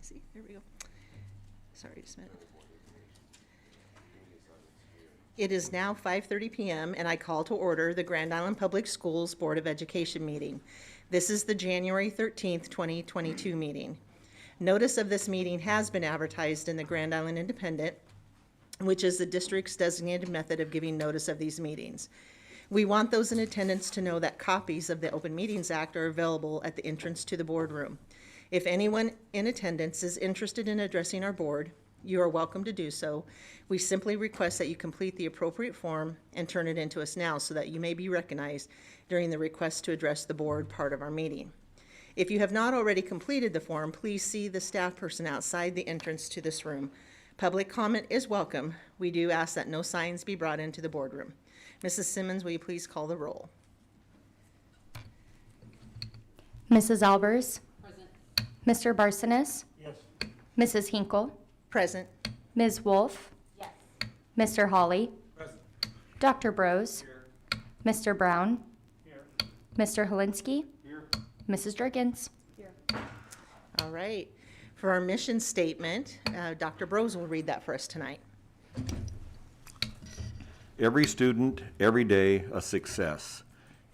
See, there we go. Sorry, just a minute. It is now 5:30 p.m. and I call to order the Grand Island Public Schools Board of Education meeting. This is the January 13th, 2022 meeting. Notice of this meeting has been advertised in the Grand Island Independent, which is the district's designated method of giving notice of these meetings. We want those in attendance to know that copies of the Open Meetings Act are available at the entrance to the boardroom. If anyone in attendance is interested in addressing our board, you are welcome to do so. We simply request that you complete the appropriate form and turn it into us now so that you may be recognized during the request to address the board part of our meeting. If you have not already completed the form, please see the staff person outside the entrance to this room. Public comment is welcome. We do ask that no signs be brought into the boardroom. Mrs. Simmons, will you please call the roll? Mrs. Albers? Present. Mr. Barsanis? Yes. Mrs. Hinkle? Present. Ms. Wolf? Yes. Mr. Hawley? Present. Dr. Brose? Here. Mr. Brown? Here. Mr. Helinski? Here. Mrs. Driggins? All right. For our mission statement, Dr. Brose will read that for us tonight. Every student, every day, a success.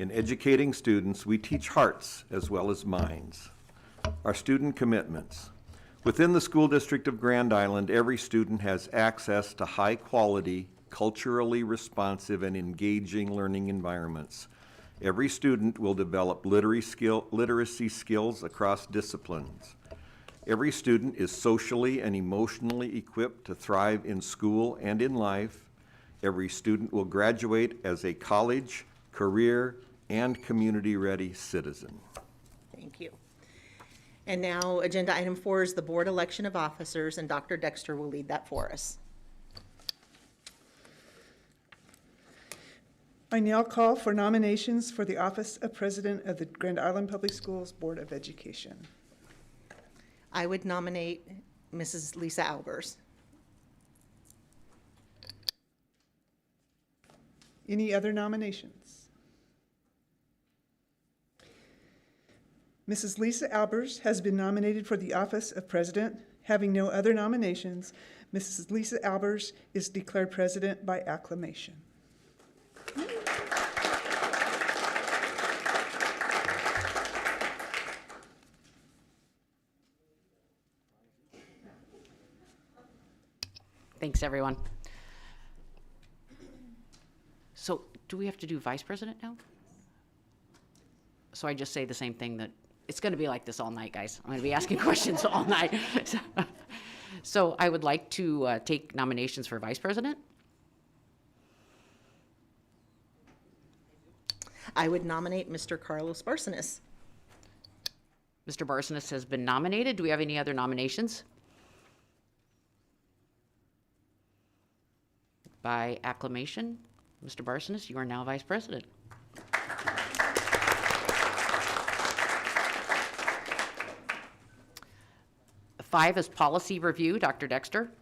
In educating students, we teach hearts as well as minds. Our student commitments. Within the school district of Grand Island, every student has access to high-quality, culturally responsive, and engaging learning environments. Every student will develop literacy skills across disciplines. Every student is socially and emotionally equipped to thrive in school and in life. Every student will graduate as a college, career, and community-ready citizen. Thank you. And now, agenda item 4 is the board election of officers, and Dr. Dexter will lead that for us. I now call for nominations for the office of President of the Grand Island Public Schools Board of Education. I would nominate Mrs. Lisa Albers. Any other nominations? Mrs. Lisa Albers has been nominated for the office of President. Having no other nominations, Mrs. Lisa Albers is declared President by acclamation. Thanks, everyone. So do we have to do vice president now? So I just say the same thing that, it's gonna be like this all night, guys. I'm gonna be asking questions all night. So I would like to take nominations for vice president. I would nominate Mr. Carlos Barsanis. Mr. Barsanis has been nominated. Do we have any other nominations? By acclamation, Mr. Barsanis, you are now vice president. Five is policy review. Dr. Dexter.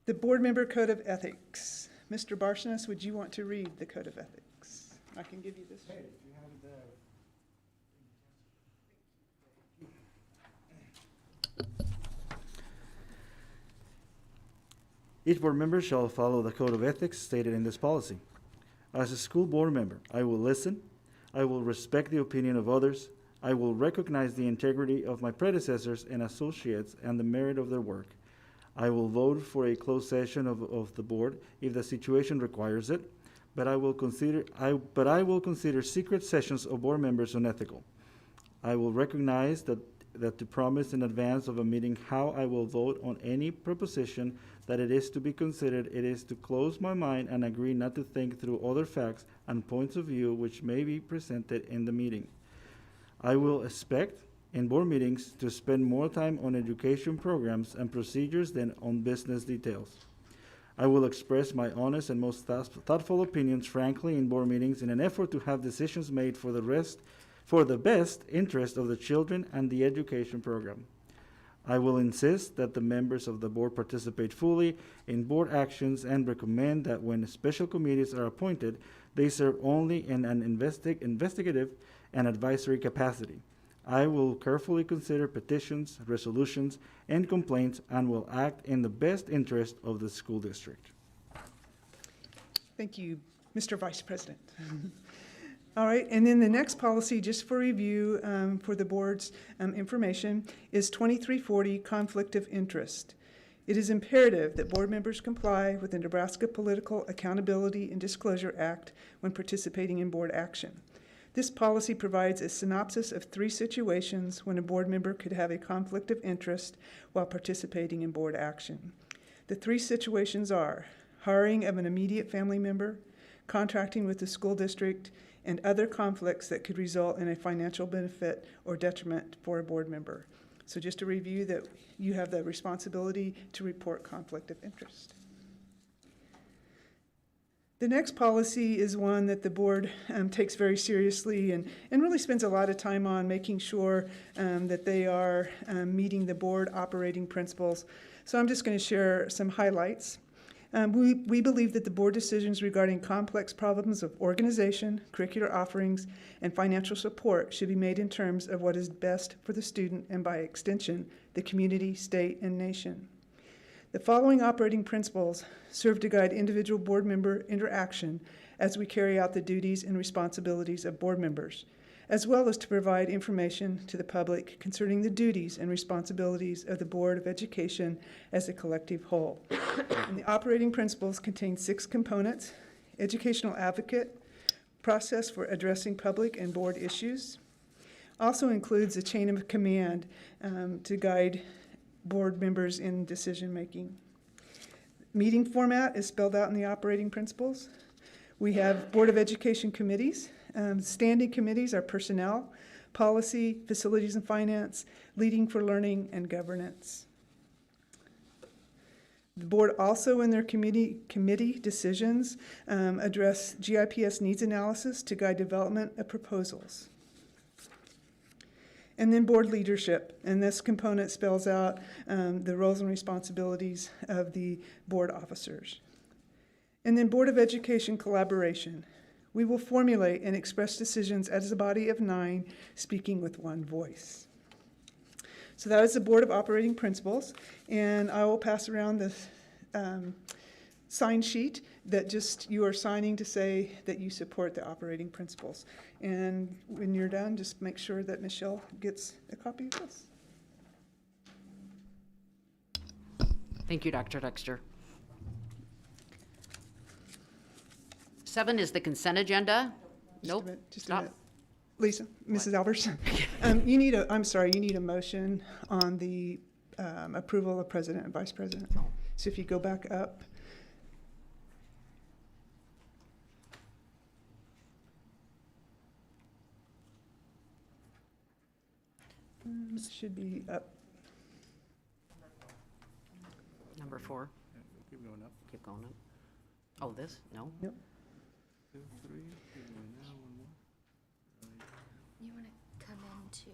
The board member code of ethics. Mr. Barsanis, would you want to read the code of ethics? I can give you this. Hey, if you have it there. Each board member shall follow the code of ethics stated in this policy. As a school board member, I will listen, I will respect the opinion of others, I will recognize the integrity of my predecessors and associates and the merit of their work. I will vote for a closed session of the board if the situation requires it, but I will consider secret sessions of board members unethical. I will recognize that to promise in advance of a meeting how I will vote on any proposition that it is to be considered, it is to close my mind and agree not to think through other facts and points of view which may be presented in the meeting. I will expect in board meetings to spend more time on education programs and procedures than on business details. I will express my honest and most thoughtful opinions frankly in board meetings in an effort to have decisions made for the best interest of the children and the education program. I will insist that the members of the board participate fully in board actions and recommend that when special committees are appointed, they serve only in an investigative and advisory capacity. I will carefully consider petitions, resolutions, and complaints and will act in the best interest of the school district. Thank you, Mr. Vice President. All right, and then the next policy, just for review for the board's information, is 2340, Conflict of Interest. It is imperative that board members comply with the Nebraska Political Accountability and Disclosure Act when participating in board action. This policy provides a synopsis of 3 situations when a board member could have a conflict of interest while participating in board action. The 3 situations are hiring of an immediate family member, contracting with the school district, and other conflicts that could result in a financial benefit or detriment for a board member. So just to review that you have the responsibility to report conflict of interest. The next policy is one that the board takes very seriously and really spends a lot of time on making sure that they are meeting the board operating principles. So I'm just going to share some highlights. We believe that the board decisions regarding complex problems of organization, curricular offerings, and financial support should be made in terms of what is best for the student and, by extension, the community, state, and nation. The following operating principles serve to guide individual board member interaction as we carry out the duties and responsibilities of board members, as well as to provide information to the public concerning the duties and responsibilities of the Board of Education as a collective whole. And the operating principles contain 6 components: educational advocate, process for addressing public and board issues, also includes a chain of command to guide board members in decision-making. Meeting format is spelled out in the operating principles. We have Board of Education committees. Standing committees are personnel, policy, facilities and finance, leading for learning, and governance. The board also, in their committee decisions, address GIPS needs analysis to guide development of proposals. And then board leadership, and this component spells out the roles and responsibilities of the board officers. And then Board of Education collaboration. We will formulate and express decisions as a body of 9, speaking with one voice. So that is the Board of Operating Principles, and I will pass around the sign sheet that just you are signing to say that you support the operating principles. And when you're done, just make sure that Michelle gets a copy of this. Thank you, Dr. Dexter. 7 is the consent agenda. Nope. Just a Stop. minute. Lisa, Mrs. Albers, you need a motion on the approval of president and vice president. So if you go back up. It should be up. Number 4. Keep going up. Keep going up. Oh, this? No? Yep. 2, 3, keep going down, 1 more. You want to come into,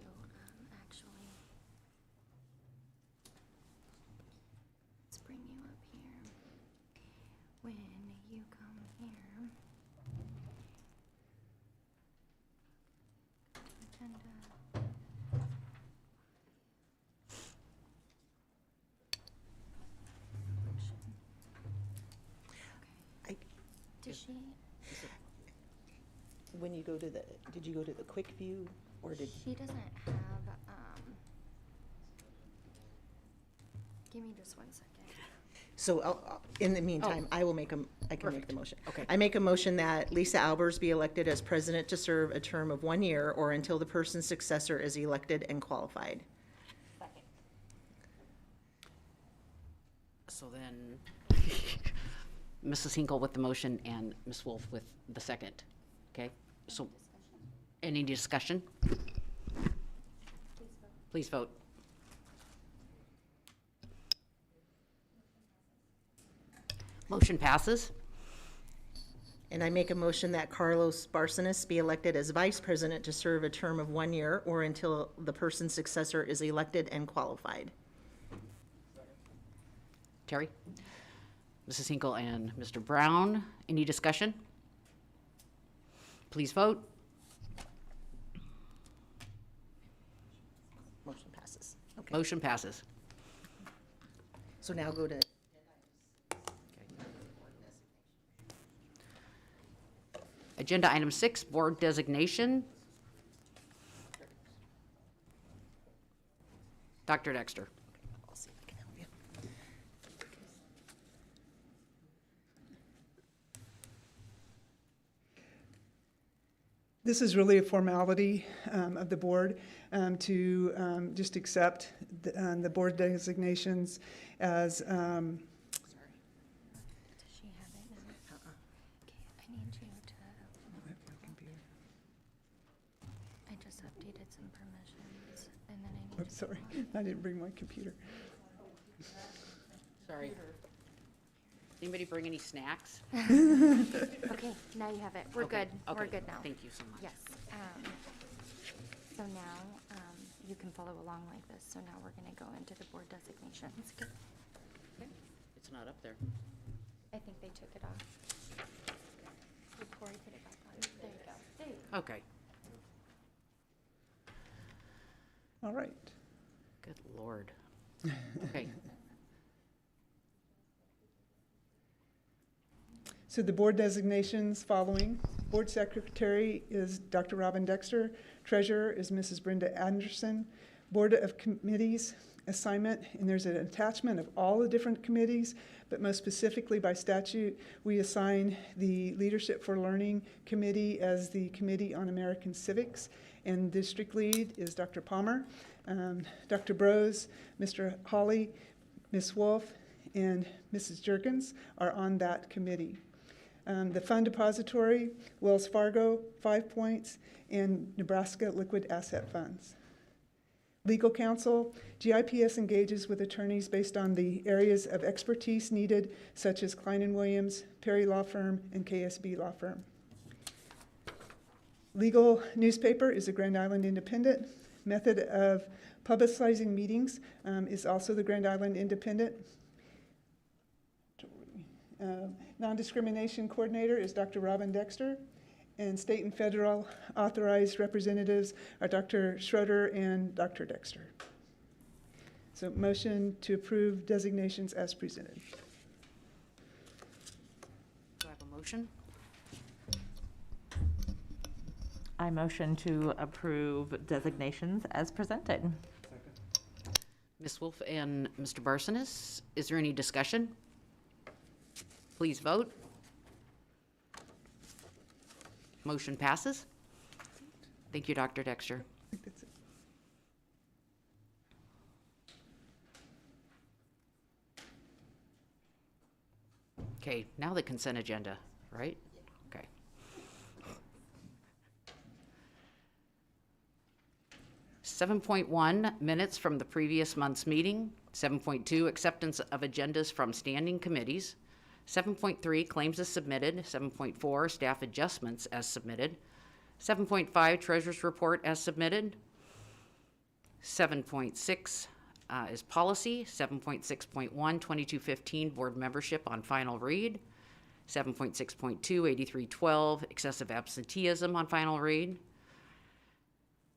actually, let's bring you up here. When you come here, agenda. I- Does she? When you go to the, did you go to the quick view or did? She doesn't have, give me just 1 second. So in the meantime, I can make the Perfect. motion. Okay. I make a motion that Lisa Albers be elected as president to serve a term of 1 year or until the person's successor is elected and qualified. So then, Mrs. Hinkle with the motion and Ms. Wolf with the second. Okay? So, any discussion? Please vote. Motion passes. And I make a motion that Carlos Barcenas be elected as vice president to serve a term of 1 year or until the person's successor is elected and qualified. Terry? Mrs. Hinkle and Mr. Brown. Any discussion? Please vote. Motion passes. Okay, Motion passes. so now go to, Agenda item 6, board designation. Dr. Dexter. I'll see if I can help you. This is really a formality of the board to just accept the board designations as, Does she have it now? Okay, I need you to, I just updated some permissions, and then I need I'm sorry, I didn't bring my computer. Sorry. Anybody bring any snacks? Okay, now you have it. We're Okay, good. We're okay. good now. Thank you so much. Yes. So now, you can follow along like this. So now we're gonna go into the board designations. It's not up there. I think they took it off. Did Corey put it back on? There you go. There you go. Okay. All right. Good Lord. Okay. So the board designations following. Board secretary is Dr. Robin Dexter. Treasurer is Mrs. Brenda Anderson. Board of committees assignment, and there's an attachment of all the different committees, but most specifically by statute, we assign the Leadership for Learning Committee as the Committee on American Civics, and district lead is Dr. Palmer. Dr. Brose, Mr. Hawley, Ms. Wolf, and Mrs. Jerkins are on that committee. The fund depository, Wells Fargo, 5 points, and Nebraska Liquid Asset Funds. Legal counsel, GIPS engages with attorneys based on the areas of expertise needed, such as Klein & Williams, Perry Law Firm, and KSB Law Firm. Legal newspaper is the Grand Island Independent. Method of publicizing meetings is also the Grand Island Independent. Non-discrimination coordinator is Dr. Robin Dexter, and state and federal authorized representatives are Dr. Schroeder and Dr. Dexter. So motion to approve designations as presented. Do I have a motion? I motion to approve designations as presented. Ms. Wolf and Mr. Barsonis, is there any discussion? Please vote. Motion passes. Thank you, Dr. Dexter. I think that's it. Okay, now the consent agenda, right? Okay. Seven point one, minutes from the previous month's meeting. 7.2, acceptance of agendas from standing committees. 7.3, claims as submitted. 7.4, staff adjustments as submitted. 7.5, treasurer's report as submitted. 7.6 is policy. 7.6.1, 2215, board membership on final read. 7.6.2, 8312, excessive absenteeism on final read.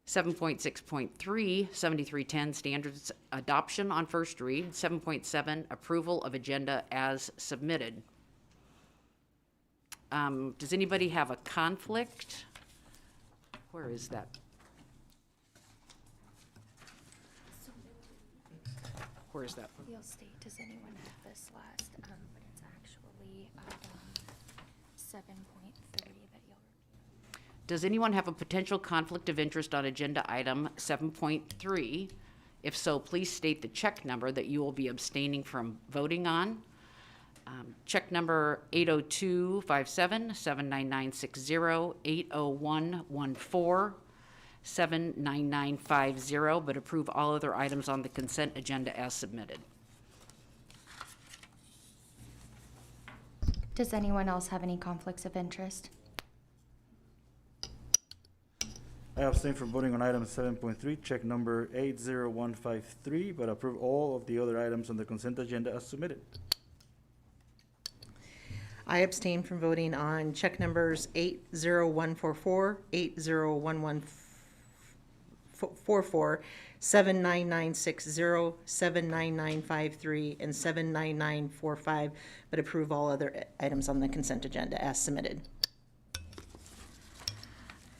7.6.3, 7310, standards adoption on first read. 7.7, approval of agenda as submitted. Does anybody have a conflict? Where is that? Where is that? You'll state, does anyone have this last, but it's actually, 7.3 that you'll. Does anyone have a potential conflict of interest on agenda item 7.3? If so, please state the check number that you will be abstaining from voting on. Check number 80257, 79960, 80114, 79950, but approve all other items on the consent agenda as submitted. Does anyone else have any conflicts of interest? I abstain from voting on item 7.3, check number 80153, but approve all of the other items on the consent agenda as submitted. I abstain from voting on check numbers 80144, 801144, 79960, 79953, and 79945, but approve all other items on the consent agenda as submitted.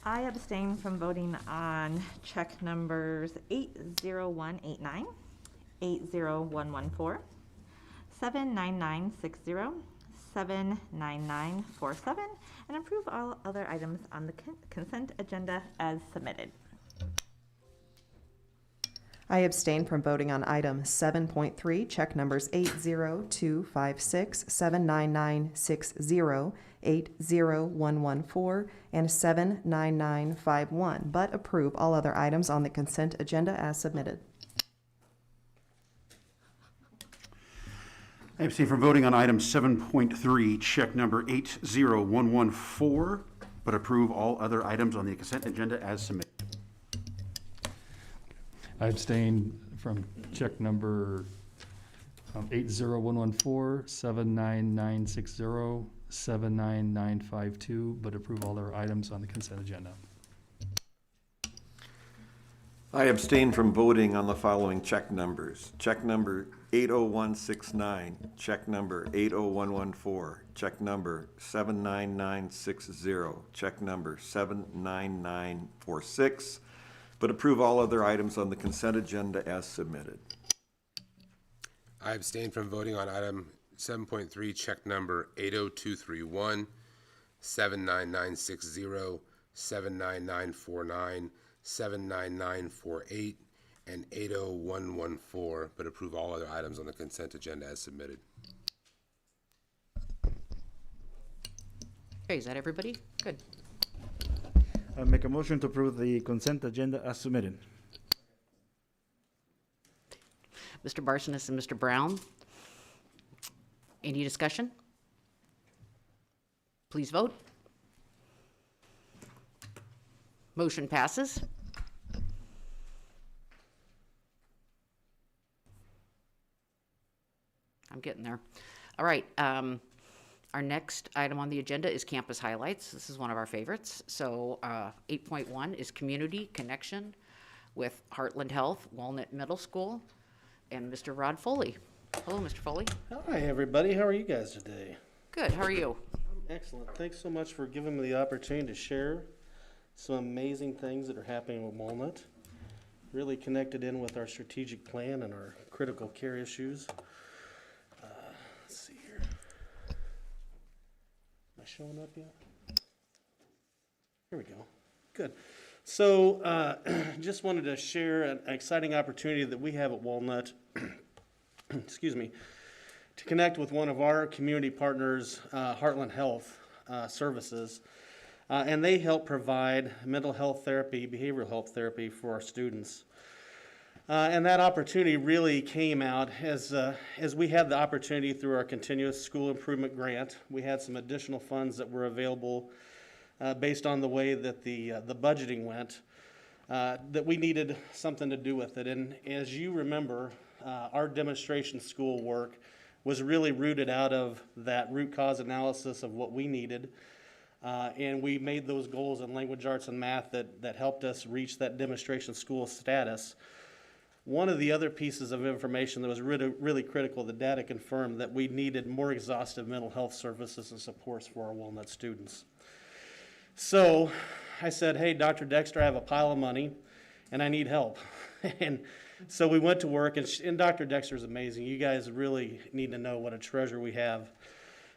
I abstain from voting on check numbers 80189, 80114, 79960, 79947, and approve all other items on the consent agenda as submitted. I abstain from voting on item 7.3, check numbers 80256, 79960, 80114, and 79951, but approve all other items on the consent agenda as submitted. I abstain from voting on item 7.3, check number 80114, but approve all other items on the consent agenda as submitted. I abstain from check number 80114, 79960, 79952, but approve all other items on the consent agenda. I abstain from voting on the following check numbers. Check number 80169, check number 80114, check number 79960, check number 79946, but approve all other items on the consent agenda as submitted. I abstain from voting on item 7.3, check number 80231, 79960, 79949, 79948, and 80114, but approve all other items on the consent agenda as submitted. Okay, is that everybody? Good. I make a motion to approve the consent agenda as submitted. Mr. Barsonis and Mr. Brown. Any discussion? Please vote. Motion passes. I'm getting there. All right, our next item on the agenda is campus highlights. This is one of our favorites. So 8.1 is community connection with Heartland Health, Walnut Middle School, and Mr. Rod Foley. Hello, Mr. Foley. Hi, everybody. How are you guys today? Good, how are you? Excellent. Thanks so much for giving me the opportunity to share some amazing things that are happening with Walnut. Really connected in with our strategic plan and our critical care issues. Let's see here. Am I showing up yet? Here we go. Good. So just wanted to share an exciting opportunity that we have at Walnut, excuse me, to connect with one of our community partners, Heartland Health Services, and they help provide mental health therapy, behavioral health therapy for our students. And that opportunity really came out as we had the opportunity through our continuous school improvement grant. We had some additional funds that were available based on the way that the budgeting went, that we needed something to do with it. And as you remember, our demonstration school work was really rooted out of that root cause analysis of what we needed. And we made those goals in language arts and math that helped us reach that demonstration school status. One of the other pieces of information that was really critical, the data confirmed that we needed more exhaustive mental health services and supports for our Walnut students. So I said, hey, Dr. Dexter, I have a pile of money and I need help. And so we went to work, and Dr. Dexter is amazing. You guys really need to know what a treasure we have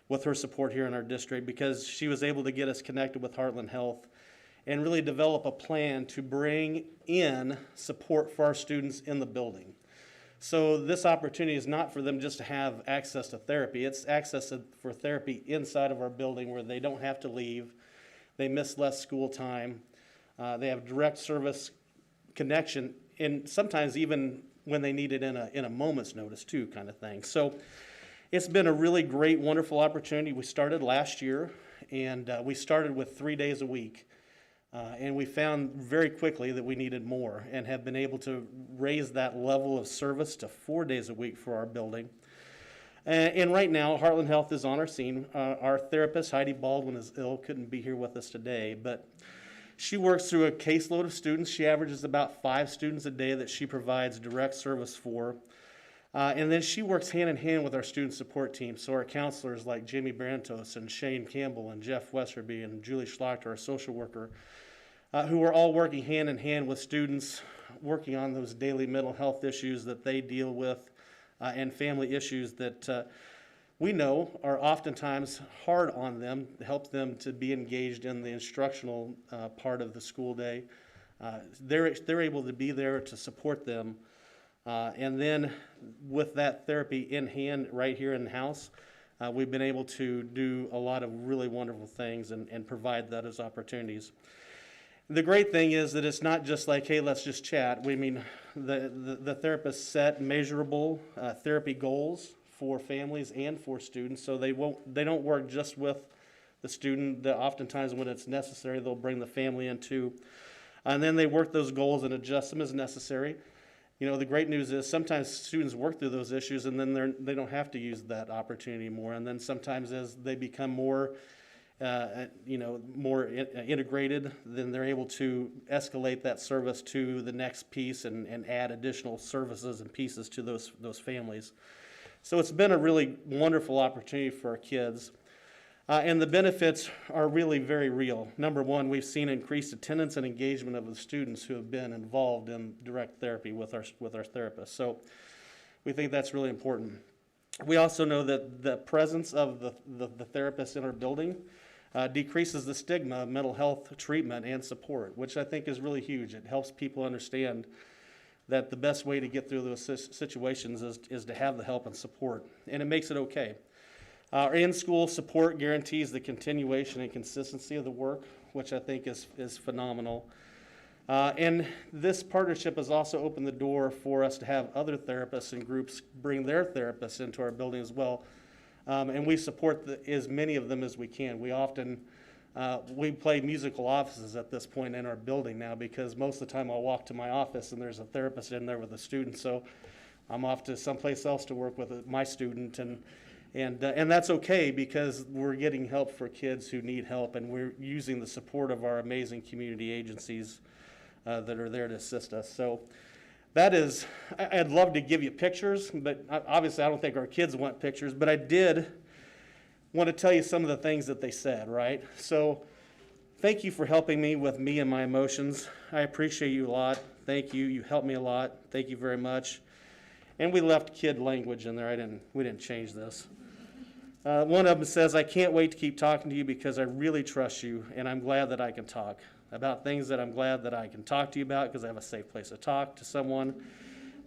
with her support here in our district, because she was able to get us connected with Heartland Health and really develop a plan to bring in support for our students in the building. So this opportunity is not for them just to have access to therapy. It's access for therapy inside of our building where they don't have to leave. They miss less school time. They have direct service connection, and sometimes even when they need it in a moment's notice too, kind of thing. So it's been a really great, wonderful opportunity. We started last year, and we started with 3 days a week. And we found very quickly that we needed more, and have been able to raise that level of service to 4 days a week for our building. And right now, Heartland Health is on our scene. Our therapist, Heidi Baldwin, is ill, couldn't be here with us today, but she works through a caseload of students. She averages about 5 students a day that she provides direct service for. And then she works hand in hand with our student support team. So our counselors like Jamie Brantos and Shane Campbell and Jeff Westerby and Julie Schlachter, our social worker, who are all working hand in hand with students, working on those daily mental health issues that they deal with, and family issues that we know are oftentimes hard on them, to help them to be engaged in the instructional part of the school day. They're able to be there to support them. And then with that therapy in hand right here in the house, we've been able to do a lot of really wonderful things and provide that as opportunities. The great thing is that it's not just like, hey, let's just chat. The therapists set measurable therapy goals for families and for students, so they don't work just with the student. Oftentimes when it's necessary, they'll bring the family in too. And then they work those goals and adjust them as necessary. You know, the great news is sometimes students work through those issues and then they don't have to use that opportunity anymore. And then sometimes as they become more integrated, then they're able to escalate that service to the next piece and add additional services and pieces to those families. So it's been a really wonderful opportunity for our kids. And the benefits are really very real. Number one, we've seen increased attendance and engagement of the students who have been involved in direct therapy with our therapists. So we think that's really important. We also know that the presence of the therapists in our building decreases the stigma of mental health treatment and support, which I think is really huge. It helps people understand that the best way to get through those situations is to have the help and support, and it makes it okay. Our in-school support guarantees the continuation and consistency of the work, which I think is phenomenal. And this partnership has also opened the door for us to have other therapists and groups bring their therapists into our building as well. And we support as many of them as we can. We often we play musical offices at this point in our building now, because most of the time I'll walk to my office and there's a therapist in there with a student. So I'm off to someplace else to work with my student, and that's okay, because we're getting help for kids who need help, and we're using the support of our amazing community agencies that are there to assist us. So that is, I'd love to give you pictures, but obviously I don't think our kids want pictures, but I did want to tell you some of the things that they said, right? So thank you for helping me with me and my emotions. I appreciate you a lot. Thank you. You helped me a lot. Thank you very much. And we left kid language in there. We didn't change this. One of them says, I can't wait to keep talking to you because I really trust you, and I'm glad that I can talk about things that I'm glad that I can talk to you about, because I have a safe place to talk to someone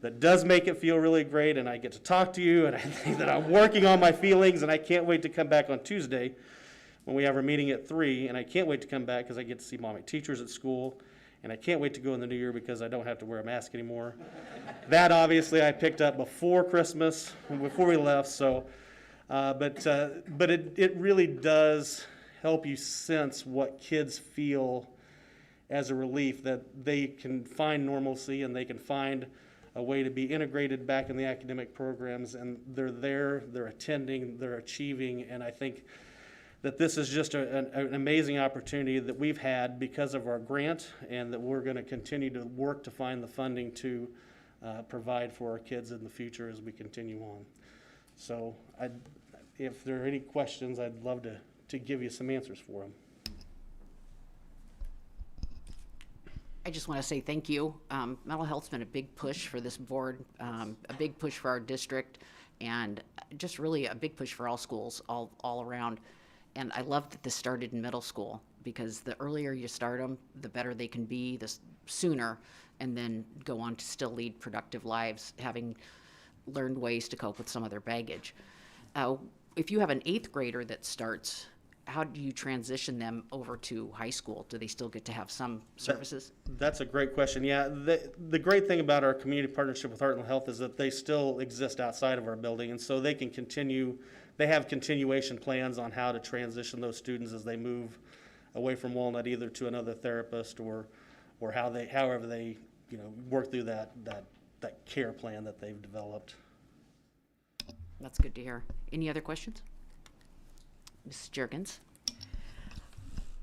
that does make it feel really great, and I get to talk to you, and I think that I'm working on my feelings, and I can't wait to come back on Tuesday when we have our meeting at 3, and I can't wait to come back because I get to see mommy teachers at school, and I can't wait to go in the new year because I don't have to wear a mask anymore. That obviously I picked up before Christmas, before we left, so, but it really does help you sense what kids feel as a relief, that they can find normalcy and they can find a way to be integrated back in the academic programs, and they're there, they're attending, they're achieving, and I think that this is just an amazing opportunity that we've had because of our grant, and that we're going to continue to work to find the funding to provide for our kids in the future as we continue on. So if there are any questions, I'd love to give you some answers for them. I just want to say thank you. Mental health's been a big push for this board, a big push for our district, and just really a big push for all schools all around. And I love that this started in middle school, because the earlier you start them, the better they can be, the sooner, and then go on to still lead productive lives, having learned ways to cope with some of their baggage. If you have an 8th grader that starts, how do you transition them over to high school? Do they still get to have some services? That's a great question. Yeah, the great thing about our community partnership with Heartland Health is that they still exist outside of our building, and so they can continue. They have continuation plans on how to transition those students as they move away from Walnut, either to another therapist or however they work through that care plan that they've developed. That's good to hear. Any other questions? Mrs. Jergens?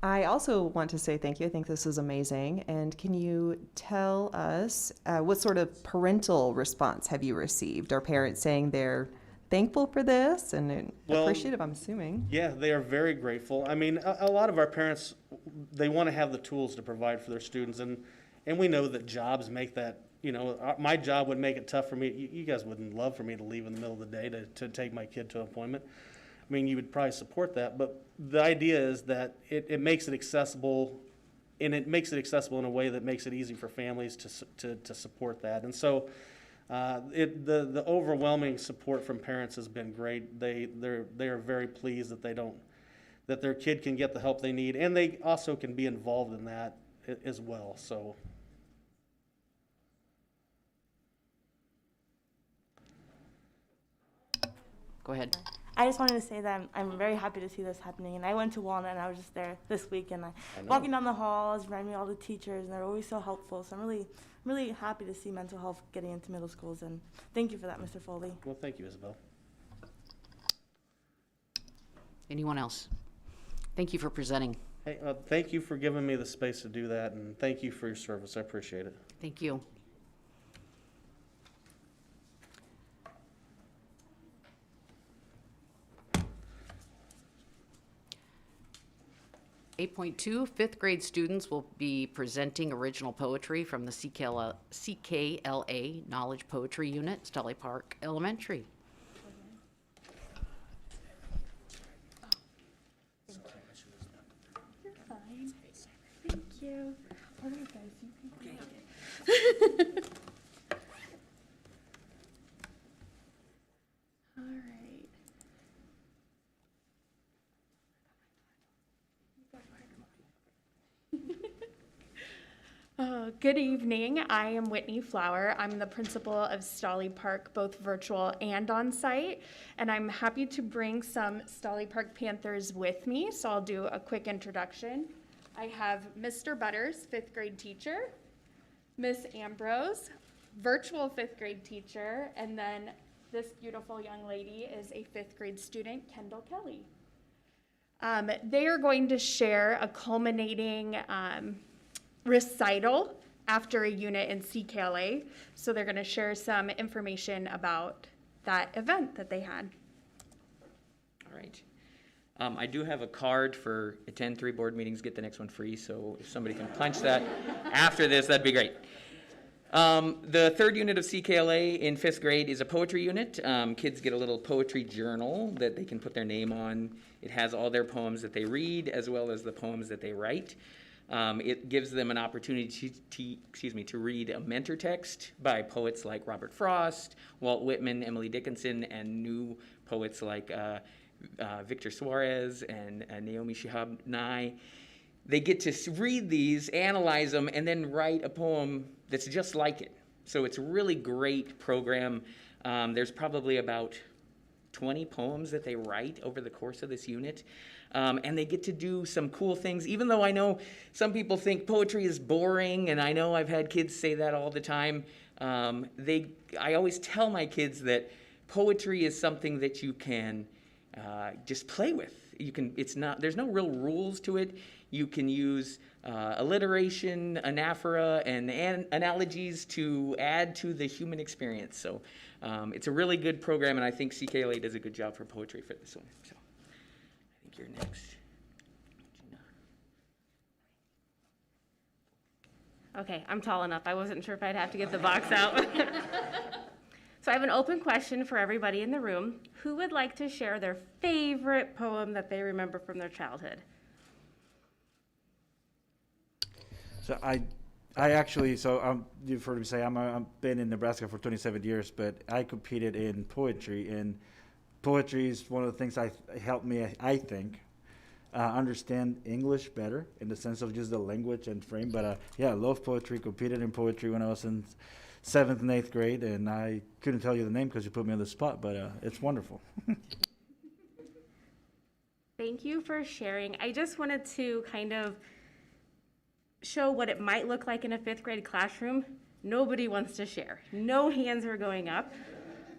I also want to say thank you. I think this is amazing. And can you tell us what sort of parental response have you received? Are parents saying they're thankful for this and Well, appreciative, I'm assuming? Yeah, they are very grateful. I mean, a lot of our parents, they want to have the tools to provide for their students, and we know that jobs make that, you know, my job would make it tough for me. You guys wouldn't love for me to leave in the middle of the day to take my kid to an appointment. I mean, you would probably support that, but the idea is that it makes it accessible, and it makes it accessible in a way that makes it easy for families to support that. And so the overwhelming support from parents has been great. They are very pleased that their kid can get the help they need, and they also can be involved in that as well. So. Go ahead. I just wanted to say that I'm very happy to see this happening. And I went to Walnut, and I was just there this week, and walking down the halls, reminding me all the teachers, and they're always so helpful. So I'm really happy to see mental health getting into middle schools, and thank you for that, Mr. Foley. Well, thank you, Isabel. Anyone else? Thank you for presenting. Hey, thank you for giving me the space to do that, and thank you for your service. I appreciate it. Thank you. Fifth grade students will be presenting original poetry from the CKLA Knowledge Poetry Unit, Stelly Park Elementary. You're fine. Thank you. All right, guys, you can go. All right. Good evening. I am Whitney Flower. I'm the principal of Stolly Park, both virtual and on site, and I'm happy to bring some Stolly Park Panthers with me, so I'll do a quick introduction. I have Mr. Butters, fifth grade teacher, Miss Ambrose, virtual fifth grade teacher, and then this beautiful young lady is a fifth grade student, Kendall Kelly. They are going to share a culminating recital after a unit in CKLA. So they're going to share some information about that event that they had. All right. I do have a card for attend 3 board meetings, get the next one free. So if somebody can punch that after this, that'd be great. The third unit of CKLA in 5th grade is a poetry unit. Kids get a little poetry journal that they can put their name on. It has all their poems that they read as well as the poems that they write. It gives them an opportunity to read a mentor text by poets like Robert Frost, Walt Whitman, Emily Dickinson, and new poets like Victor Suarez and Naomi Shihab Nye. They get to read these, analyze them, and then write a poem that's just like it. So it's a really great program. There's probably about 20 poems that they write over the course of this unit. And they get to do some cool things, even though I know some people think poetry is boring, and I know I've had kids say that all the time. I always tell my kids that poetry is something that you can just play with. There's no real rules to it. You can use alliteration, anaphora, and analogies to add to the human experience. So it's a really good program, and I think CKLA does a good job for poetry for this one. So I think you're next. Okay, I'm tall enough. I wasn't sure if I'd have to get the box out. So I have an open question for everybody in the room. Who would like to share their favorite poem that they remember from their childhood? So you've heard me say I've been in Nebraska for 27 years, but I competed in poetry, and poetry is one of the things helped me, I think, understand English better in the sense of just the language and frame. But I love poetry, competed in poetry when I was in 7th and 8th grade, and I couldn't tell you the name because you put me on the spot, but it's wonderful. Thank you for sharing. I just wanted to kind of show what it might look like in a 5th grade classroom. Nobody wants to share. No hands are going up.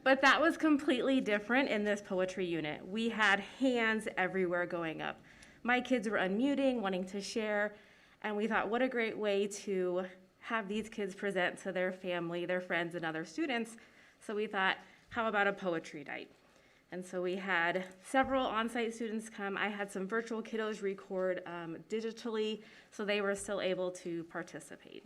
But that was completely different in this poetry unit. We had hands everywhere going up. My kids were unmuting, wanting to share, and we thought, what a great way to have these kids present to their family, their friends, and other students. So we thought, how about a poetry night? And so we had several on-site students come. I had some virtual kiddos record digitally, so they were still able to participate.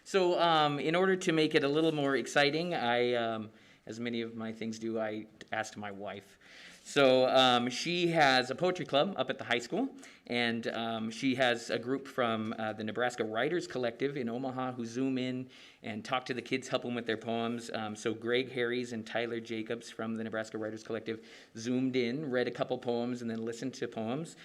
So in order to make it a little more exciting, I, as many of my things do, I asked my wife. So she has a poetry club up at the high school, and she has a group from the Nebraska Writers Collective in Omaha who zoom in and talk to the kids, help them with their poems. So Greg Harries and Tyler Jacobs from the Nebraska Writers Collective zoomed in, read a couple poems, and then listened to poems.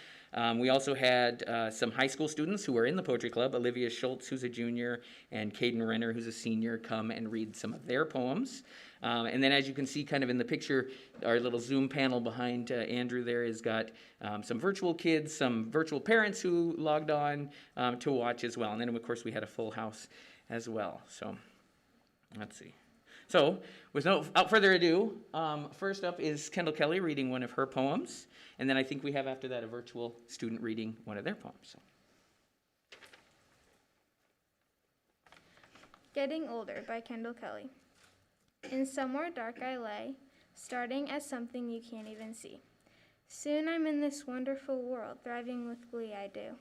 We also had some high school students who are in the poetry club, Olivia Schultz, who's a junior, and Caden Renner, who's a senior, come and read some of their poems. And then as you can see kind of in the picture, our little Zoom panel behind Andrew there has got some virtual kids, some virtual parents who logged on to watch as well. And then of course we had a full house as well. So let's see. So without further ado, first up is Kendall Kelly reading one of her poems. And then I think we have after that a virtual student reading one of their poems. So. Getting Older by Kendall Kelly. In somewhere dark I lay, starting as something you can't even see. Soon I'm in this wonderful world, thriving with glee I do.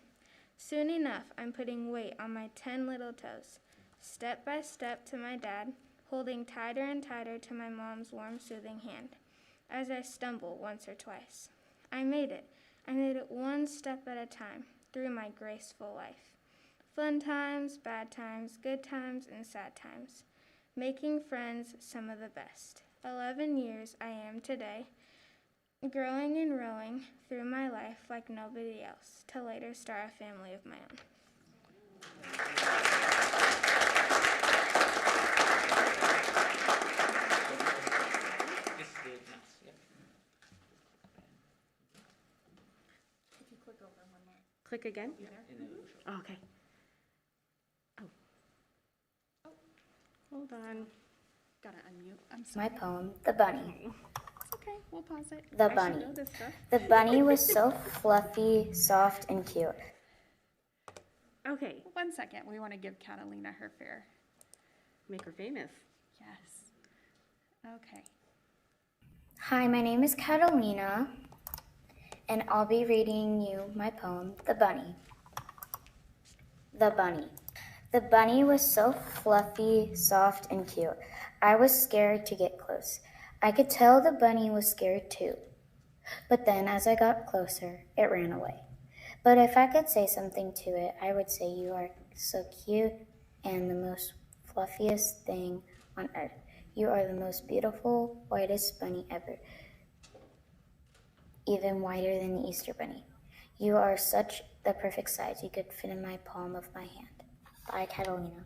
Soon enough I'm putting weight on my 10 little toes, step by step to my dad, holding tighter and tighter to my mom's warm, soothing hand, as I stumble once or twice. I made it one step at a time, through my graceful life. Fun times, bad times, good times, and sad times. Making friends, some of the best. 11 years I am today, growing and rowing through my life like nobody else, to later start a family of my own. Click again? Oh, okay. Oh. Hold on. Gotta unmute. I'm sorry. My poem, The Bunny. It's okay, we'll pause it. The I should bunny. know this stuff. The bunny was so fluffy, soft, and cute. Okay. 1 second, we want to give Catalina her fair. Make her famous. Yes. Okay. Hi, my name is Catalina, and I'll be reading you my poem, The Bunny. The Bunny. The bunny was so fluffy, soft, and cute. I was scared to get close. I could tell the bunny was scared too. But then as I got closer, it ran away. But if I could say something to it, I would say you are so cute and the most fluffiest thing on earth. You are the most beautiful, whitest bunny ever. Even whiter than the Easter bunny. You are such the perfect size. You could fit in my palm of my hand. Bye, Catalina.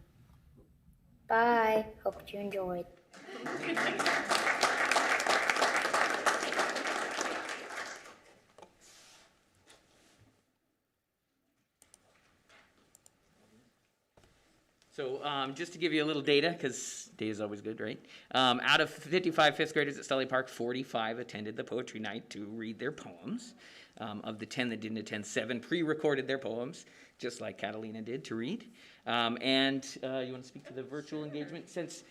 Bye. Hope you enjoyed. So just to give you a little data, because data is always good, right? Out of 55 fifth graders at Stolly Park, 45 attended the poetry night to read their poems. Of the 10 that didn't attend, 7 pre-recorded their poems, just like Catalina did, to read. You want to speak to the virtual engagement? Since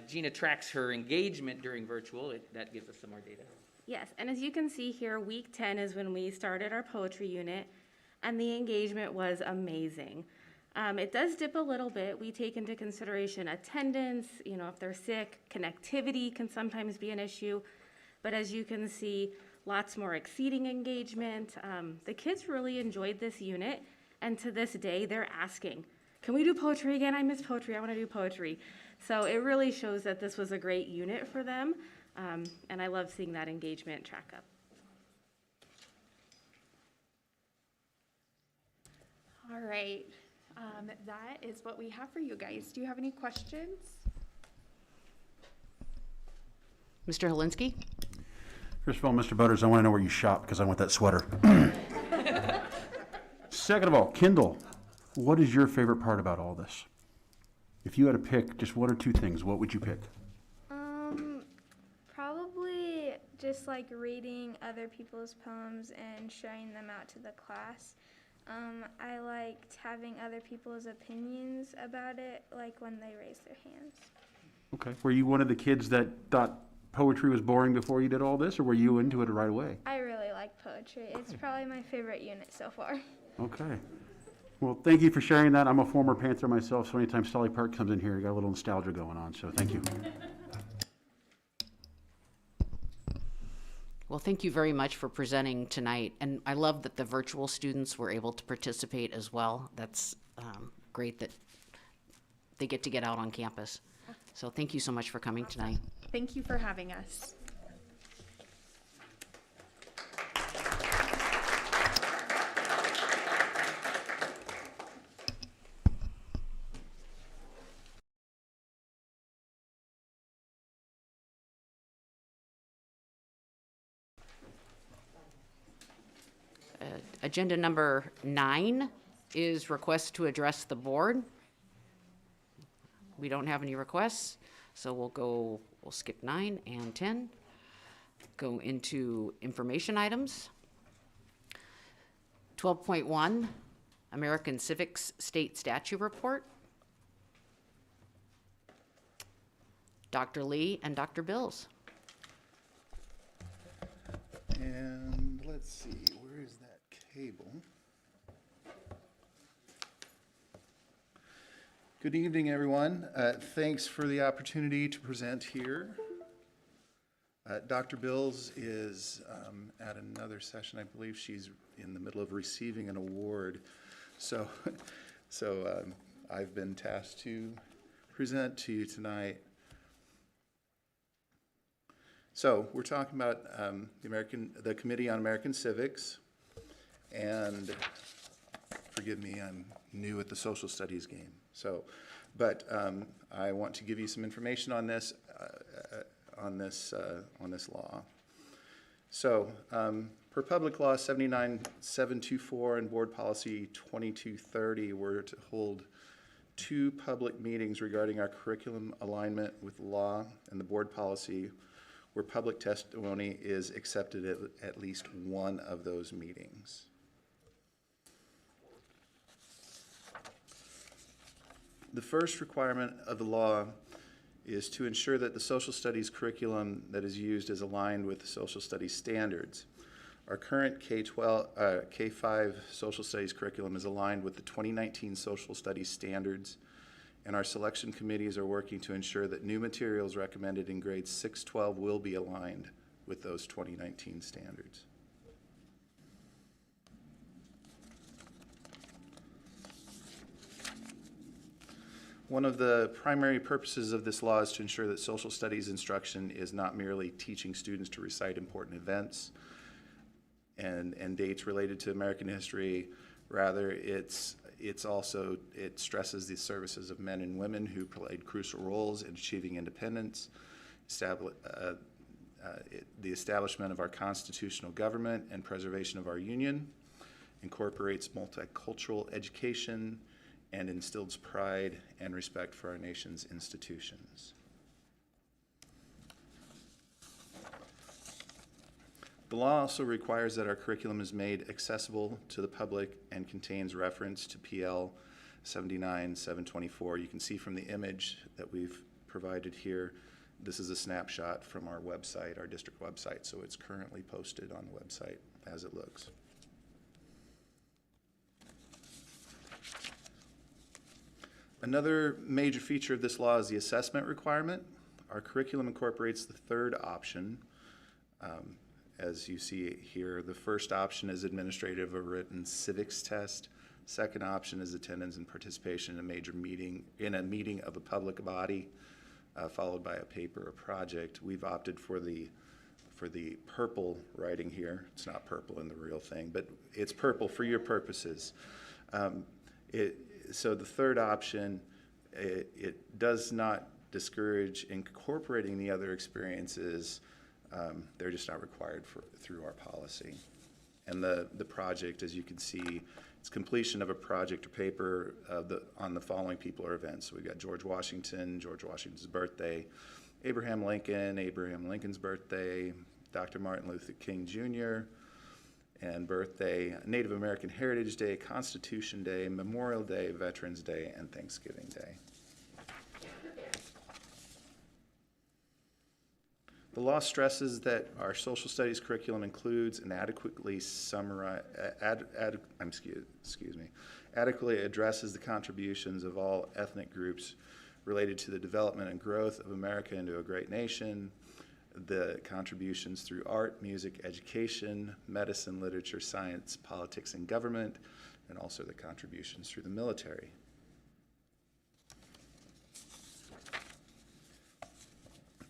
Gina tracks her engagement during virtual, that gives us some more data. Yes, and as you can see here, week 10 is when we started our poetry unit, and the engagement was amazing. It does dip a little bit. We take into consideration attendance, if they're sick, connectivity can sometimes be an issue. But as you can see, lots more exceeding engagement. The kids really enjoyed this unit, and to this day, they're asking, can we do poetry again? I miss poetry. I want to do poetry. So it really shows that this was a great unit for them, and I love seeing that engagement track up. All right. That is what we have for you guys. Do you have any questions? Mr. Helinski? First of all, Mr. Butters, I want to know where you shop because I want that sweater. Second of all, Kendall, what is your favorite part about all this? If you had to pick just one or two things, what would you pick? Probably just like reading other people's poems and showing them out to the class. I liked having other people's opinions about it, like when they raised their hands. Okay. Were you one of the kids that thought poetry was boring before you did all this, or were you into it right away? I really like poetry. It's probably my favorite unit so far. Okay. Well, thank you for sharing that. I'm a former Panther myself, so anytime Stolly Park comes in here, I got a little nostalgia going on, so thank you. Well, thank you very much for presenting tonight, and I love that the virtual students were able to participate as well. That's great that they get out on campus. So thank you so much for coming tonight. Thank you for having us. Agenda number 9 is request to address the board. We don't have any requests, so we'll skip 9 and 10. Go into information items. 12.1, American Civics State Statute Report. Dr. Lee and Dr. Bills. And let's see, where is that cable? Good evening, everyone. Thanks for the opportunity to present here. Dr. Bills is at another session. I believe she's in the middle of receiving an award. So I've been tasked to present to you tonight. So we're talking about the Committee on American Civics, and forgive me, I'm new at the social studies game. So, but I want to give you some information on this law. So, per Public Law 79724 and Board Policy 2230, we're to hold 2 public meetings regarding our curriculum alignment with law and the board policy, where public testimony is accepted at least one of those meetings. The first requirement of the law is to ensure that the social studies curriculum that is used is aligned with the social studies standards. Our current K-5 social studies curriculum is aligned with the 2019 social studies standards, and our selection committees are working to ensure that new materials recommended in grades 6-12 will be aligned with those 2019 standards. One of the primary purposes of this law is to ensure that social studies instruction is not merely teaching students to recite important events and dates related to American history. Rather, it stresses the services of men and women who played crucial roles in achieving independence, the establishment of our constitutional government and preservation of our union, incorporates multicultural education, and instills pride and respect for our nation's institutions. The law also requires that our curriculum is made accessible to the public and contains reference to PL 79724. You can see from the image that we've provided here, this is a snapshot from our website, our district website, so it's currently posted on the website as it looks. Another major feature of this law is the assessment requirement. Our curriculum incorporates the third option. As you see here, the first option is administrative or written civics test. Second option is attendance and participation in a major meeting, of a public body, followed by a paper or project. We've opted for the purple writing here. It's not purple in the real thing, but it's purple for your purposes. So the third option, it does not discourage incorporating the other experiences. They're just not required through our policy. And the project, as you can see, it's completion of a project or paper on the following people or events. So we've got George Washington's birthday, Abraham Lincoln's birthday, Dr. Martin Luther King Jr., and birthday, Native American Heritage Day, Constitution Day, Memorial Day, Veterans Day, and Thanksgiving Day. The law stresses that our social studies curriculum includes and adequately adequately addresses the contributions of all ethnic groups related to the development and growth of America into a great nation, the contributions through art, music, education, medicine, literature, science, politics, and government, and also the contributions through the military.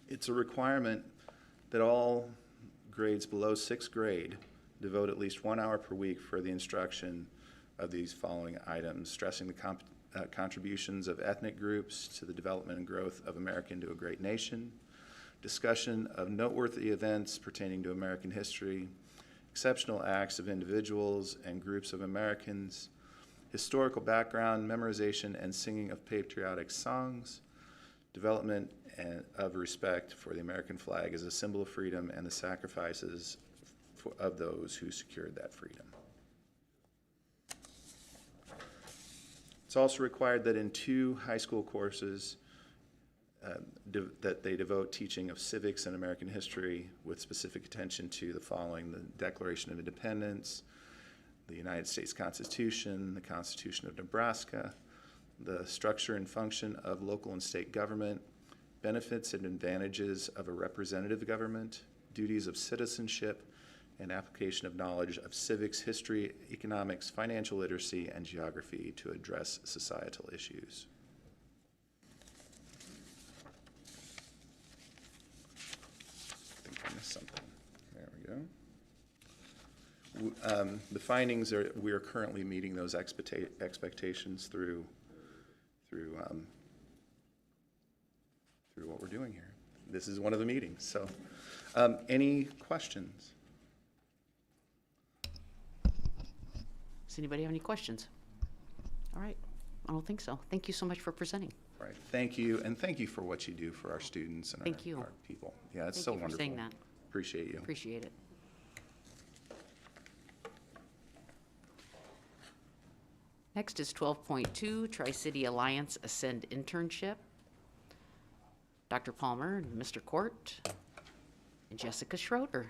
It's a requirement that all grades below 6th grade devote at least 1 hour per week for the instruction of these following items, stressing the contributions of ethnic groups to the development and growth of America into a great nation, discussion of noteworthy events pertaining to American history, exceptional acts of individuals and groups of Americans, historical background, memorization and singing of patriotic songs, development of respect for the American flag as a symbol of freedom and the sacrifices of those who secured that freedom. It's also required that in 2 high school courses that they devote teaching of civics and American history with specific attention to the following: the Declaration of Independence, the United States Constitution, the Constitution of Nebraska, the structure and function of local and state government, benefits and advantages of a representative government, duties of citizenship, and application of knowledge of civics, history, economics, financial literacy, and geography to address societal issues. I think I missed something. There we go. The findings are, we are currently meeting those expectations through what we're doing here. This is one of the meetings. So, any questions? Does anybody have any questions? All right, I don't think so. Thank you so much for presenting. All right, thank you, and thank you for what you do for our students and Thank you. our people. Yeah, it's Thank so you for wonderful. saying that. Appreciate you. Appreciate it. Next is 12.2, Tri-City Alliance Ascend Internship. Dr. Palmer, and Mr. Court, and Jessica Schroeder.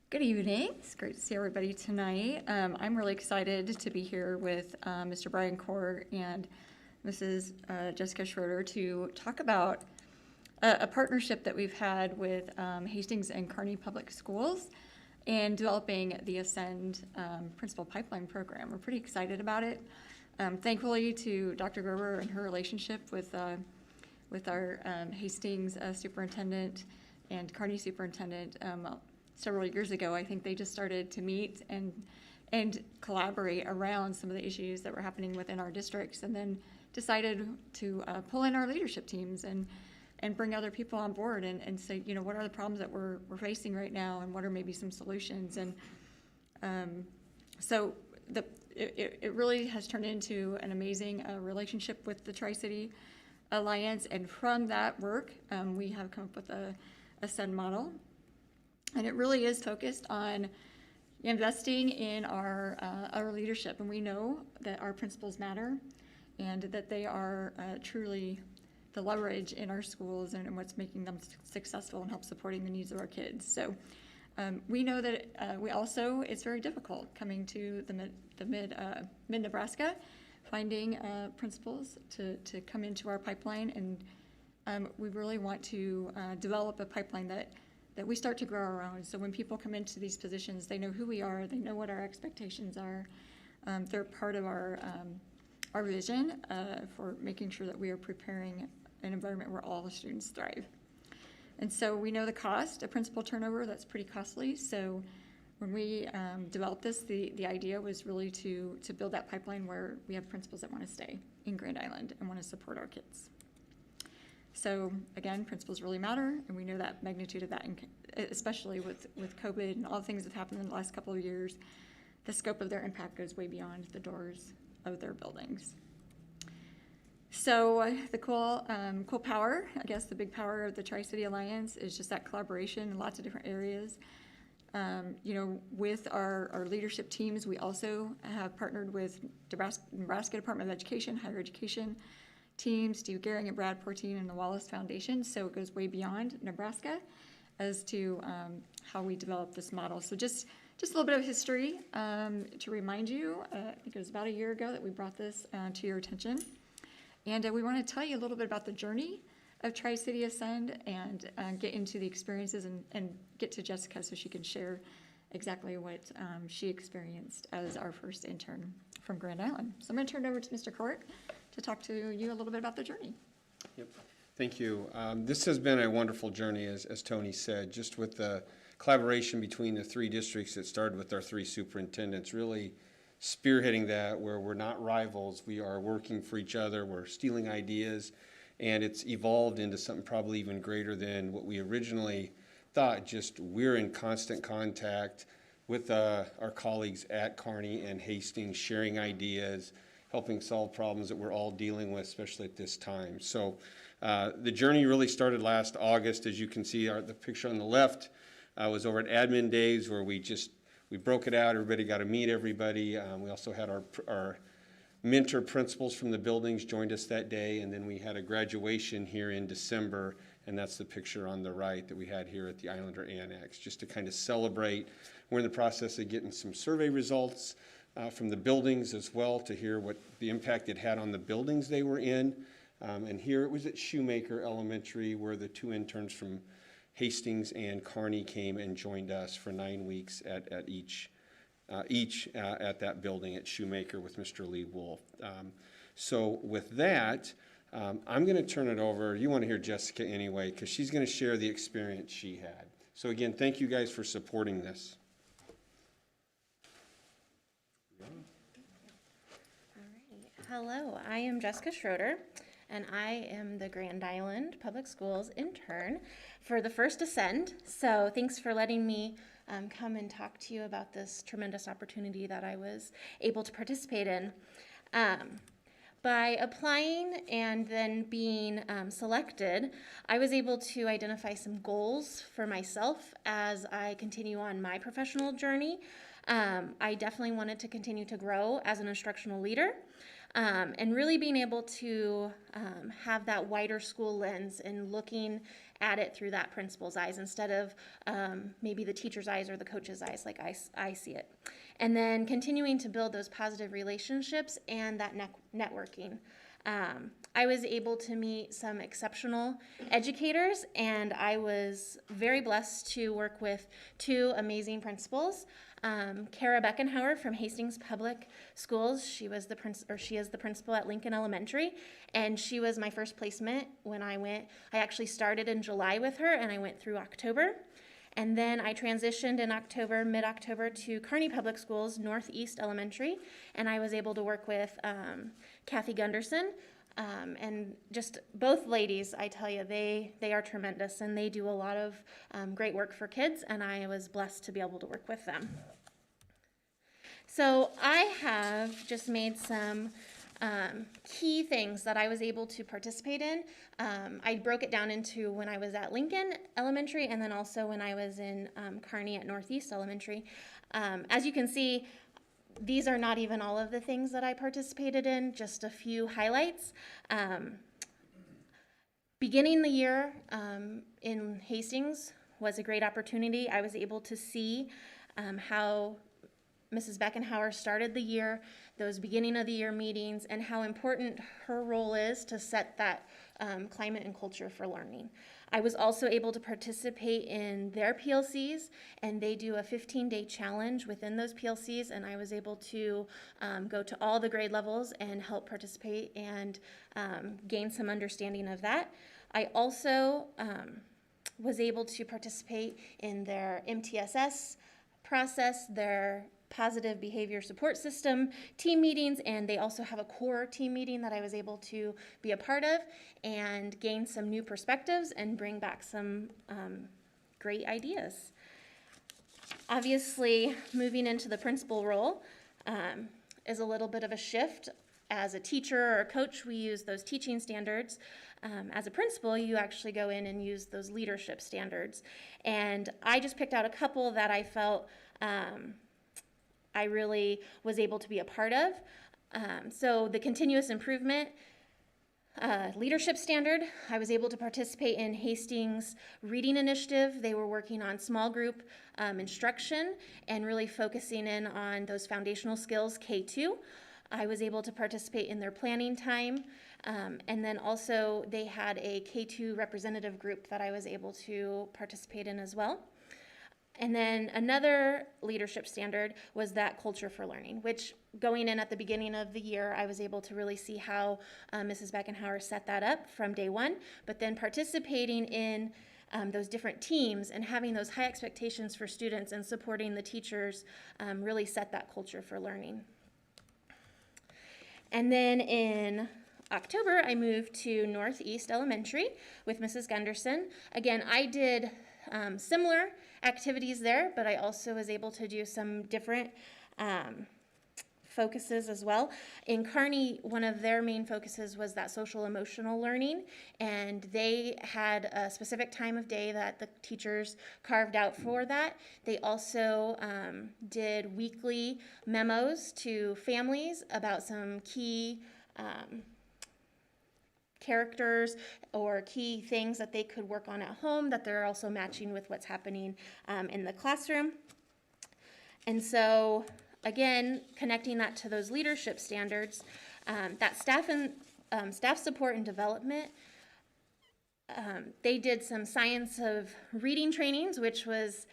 Good evening. It's great to see everybody tonight. I'm really excited to be here with Mr. Brian Court and Mrs. Jessica Schroeder to talk about a partnership that we've had with Hastings and Kearney Public Schools and developing the Ascend Principal Pipeline Program. We're pretty excited about it. Thankfully to Dr. Gerber and her relationship with our Hastings superintendent and Kearney superintendent several years ago, I think they just started to meet and collaborate around some of the issues that were happening within our districts, and then decided to pull in our leadership teams and bring other people on board and say, you know, what are the problems that we're facing right now, and what are maybe some solutions. And so it really has turned into an amazing relationship with the Tri-City Alliance, and from that work, we have come up with a Ascend model. And it really is focused on investing in our leadership. And we know that our principals matter and that they are truly the leverage in our schools and what's making them successful and help supporting the needs of our kids. So we know that it's very difficult coming to the mid-Nebraska, finding principals to come into our pipeline. And we really want to develop a pipeline that we start to grow our own. So when people come into these positions, they know who we are, they know what our expectations are. They're part of our vision for making sure that we are preparing an environment where all the students thrive. And so we know the cost of principal turnover, that's pretty costly. So when we developed this, the idea was really to build that pipeline where we have principals that want to stay in Grand Island and want to support our kids. So again, principles really matter, and we know that magnitude of that, especially with COVID and all the things that have happened in the last couple of years, the scope of their impact goes way beyond the doors of their buildings. So the cool power, I guess the big power of the Tri-City Alliance is just that collaboration in lots of different areas. With our leadership teams, we also have partnered with Nebraska Department of Education, Higher Education team, Steve Gehring and Brad Portine and the Wallace Foundation. So it goes way beyond Nebraska as to how we develop this model. So just a little bit of history to remind you. I think it was about a year ago that we brought this to your attention. And we want to tell you a little bit about the journey of Tri-City Ascend and get into the experiences and get to Jessica so she can share exactly what she experienced as our first intern from Grand Island. So I'm going to turn it over to Mr. Court to talk to you a little bit about the journey. Yep. Thank you. This has been a wonderful journey, as Tony said, just with the collaboration between the three districts that started with our three superintendents, really spearheading that where we're not rivals, we are working for each other, we're stealing ideas, and it's evolved into something probably even greater than what we originally thought. Just we're in constant contact with our colleagues at Kearney and Hastings, sharing ideas, helping solve problems that we're all dealing with, especially at this time. So the journey really started last August. As you can see, the picture on the left was over at Admin Days where we broke it out. Everybody got to meet everybody. We also had our mentor principals from the buildings joined us that day, and then we had a graduation here in December, and that's the picture on the right that we had here at the Islander Annex, just to kind of celebrate. We're in the process of getting some survey results from the buildings as well to hear what the impact it had on the buildings they were in. And here it was at Shoemaker Elementary where the two interns from Hastings and Kearney came and joined us for 9 weeks at each at that building at Shoemaker with Mr. Lee Wolf. So with that, I'm going to turn it over. You want to hear Jessica anyway, because she's going to share the experience she had. So again, thank you guys for supporting this. Hello, I am Jessica Schroeder, and I am the Grand Island Public Schools intern for the first Ascend. So thanks for letting me come and talk to you about this tremendous opportunity that I was able to participate in. By applying and then being selected, I was able to identify some goals for myself as I continue on my professional journey. I definitely wanted to continue to grow as an instructional leader. And really being able to have that wider school lens and looking at it through that principal's eyes instead of maybe the teacher's eyes or the coach's eyes like I see it. And then continuing to build those positive relationships and that networking. I was able to meet some exceptional educators, and I was very blessed to work with two amazing principals. Kara Beckenhauer from Hastings Public Schools. She is the principal at Lincoln Elementary, and she was my first placement when I went. I actually started in July with her, and I went through October. And then I transitioned in mid-October to Kearney Public Schools, Northeast Elementary, and I was able to work with Kathy Gunderson. And just both ladies, I tell you, they are tremendous, and they do a lot of great work for kids, and I was blessed to be able to work with them. So I have just made some key things that I was able to participate in. I broke it down into when I was at Lincoln Elementary and then also when I was in Kearney at Northeast Elementary. As you can see, these are not even all of the things that I participated in, just a few highlights. Beginning the year in Hastings was a great opportunity. I was able to see how Mrs. Beckenhauer started the year, those beginning of the year meetings, and how important her role is to set that climate and culture for learning. I was also able to participate in their PLCs, and they do a 15-day challenge within those PLCs, and I was able to go to all the grade levels and help participate and gain some understanding of that. I also was able to participate in their MTSS process, their positive behavior support system team meetings, and they also have a core team meeting that I was able to be a part of and gain some new perspectives and bring back some great ideas. Obviously, moving into the principal role is a little bit of a shift. As a teacher or a coach, we use those teaching standards. As a principal, you actually go in and use those leadership standards. And I just picked out a couple that I felt I really was able to be a part of. So the continuous improvement leadership standard, I was able to participate in Hastings' reading initiative. They were working on small group instruction and really focusing in on those foundational skills, K2. I was able to participate in their planning time. And then also they had a K2 representative group that I was able to participate in as well. And then another leadership standard was that culture for learning, which going in at the beginning of the year, I was able to really see how Mrs. Beckenhauer set that up from day one, but then participating in those different teams and having those high expectations for students and supporting the teachers really set that culture for learning. And then in October, I moved to Northeast Elementary with Mrs. Gunderson. Again, I did similar activities there, but I also was able to do some different focuses as well. In Kearney, one of their main focuses was that social emotional learning, and they had a specific time of day that the teachers carved out for that. They also did weekly memos to families about some key characters or key things that they could work on at home that they're also matching with what's happening in the classroom. And so again, connecting that to those leadership standards, that staff support and development, they did some science of reading trainings, which was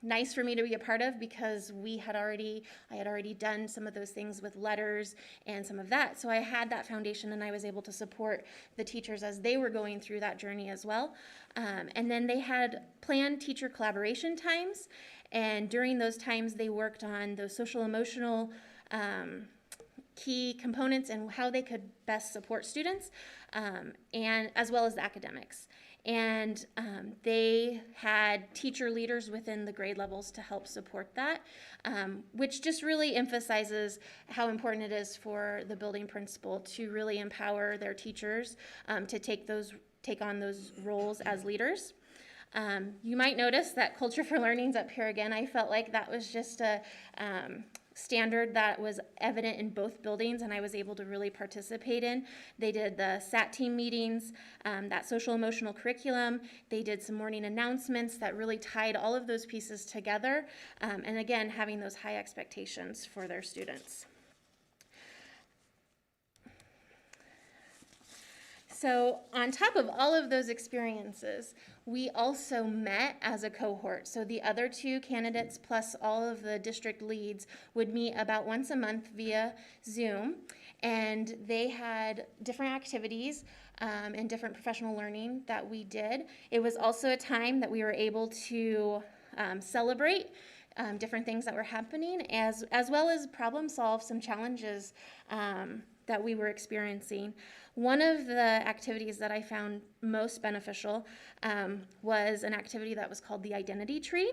nice for me to be a part of because I had already done some of those things with letters and some of that. So I had that foundation and I was able to support the teachers as they were going through that journey as well. And then they had planned teacher collaboration times. And during those times, they worked on those social emotional key components and how they could best support students, and as well as the academics. And they had teacher leaders within the grade levels to help support that, which just really emphasizes how important it is for the building principal to really empower their teachers to take on those roles as leaders. You might notice that culture for learning's up here again. I felt like that was just a standard that was evident in both buildings and I was able to really participate in. They did the SAT team meetings, that social emotional curriculum. They did some morning announcements that really tied all of those pieces together. And again, having those high expectations for their students. So on top of all of those experiences, we also met as a cohort. So the other two candidates plus all of the district leads would meet about once a month via Zoom. And they had different activities and different professional learning that we did. It was also a time that we were able to celebrate different things that were happening as well as problem solve some challenges that we were experiencing. One of the activities that I found most beneficial was an activity that was called the identity tree.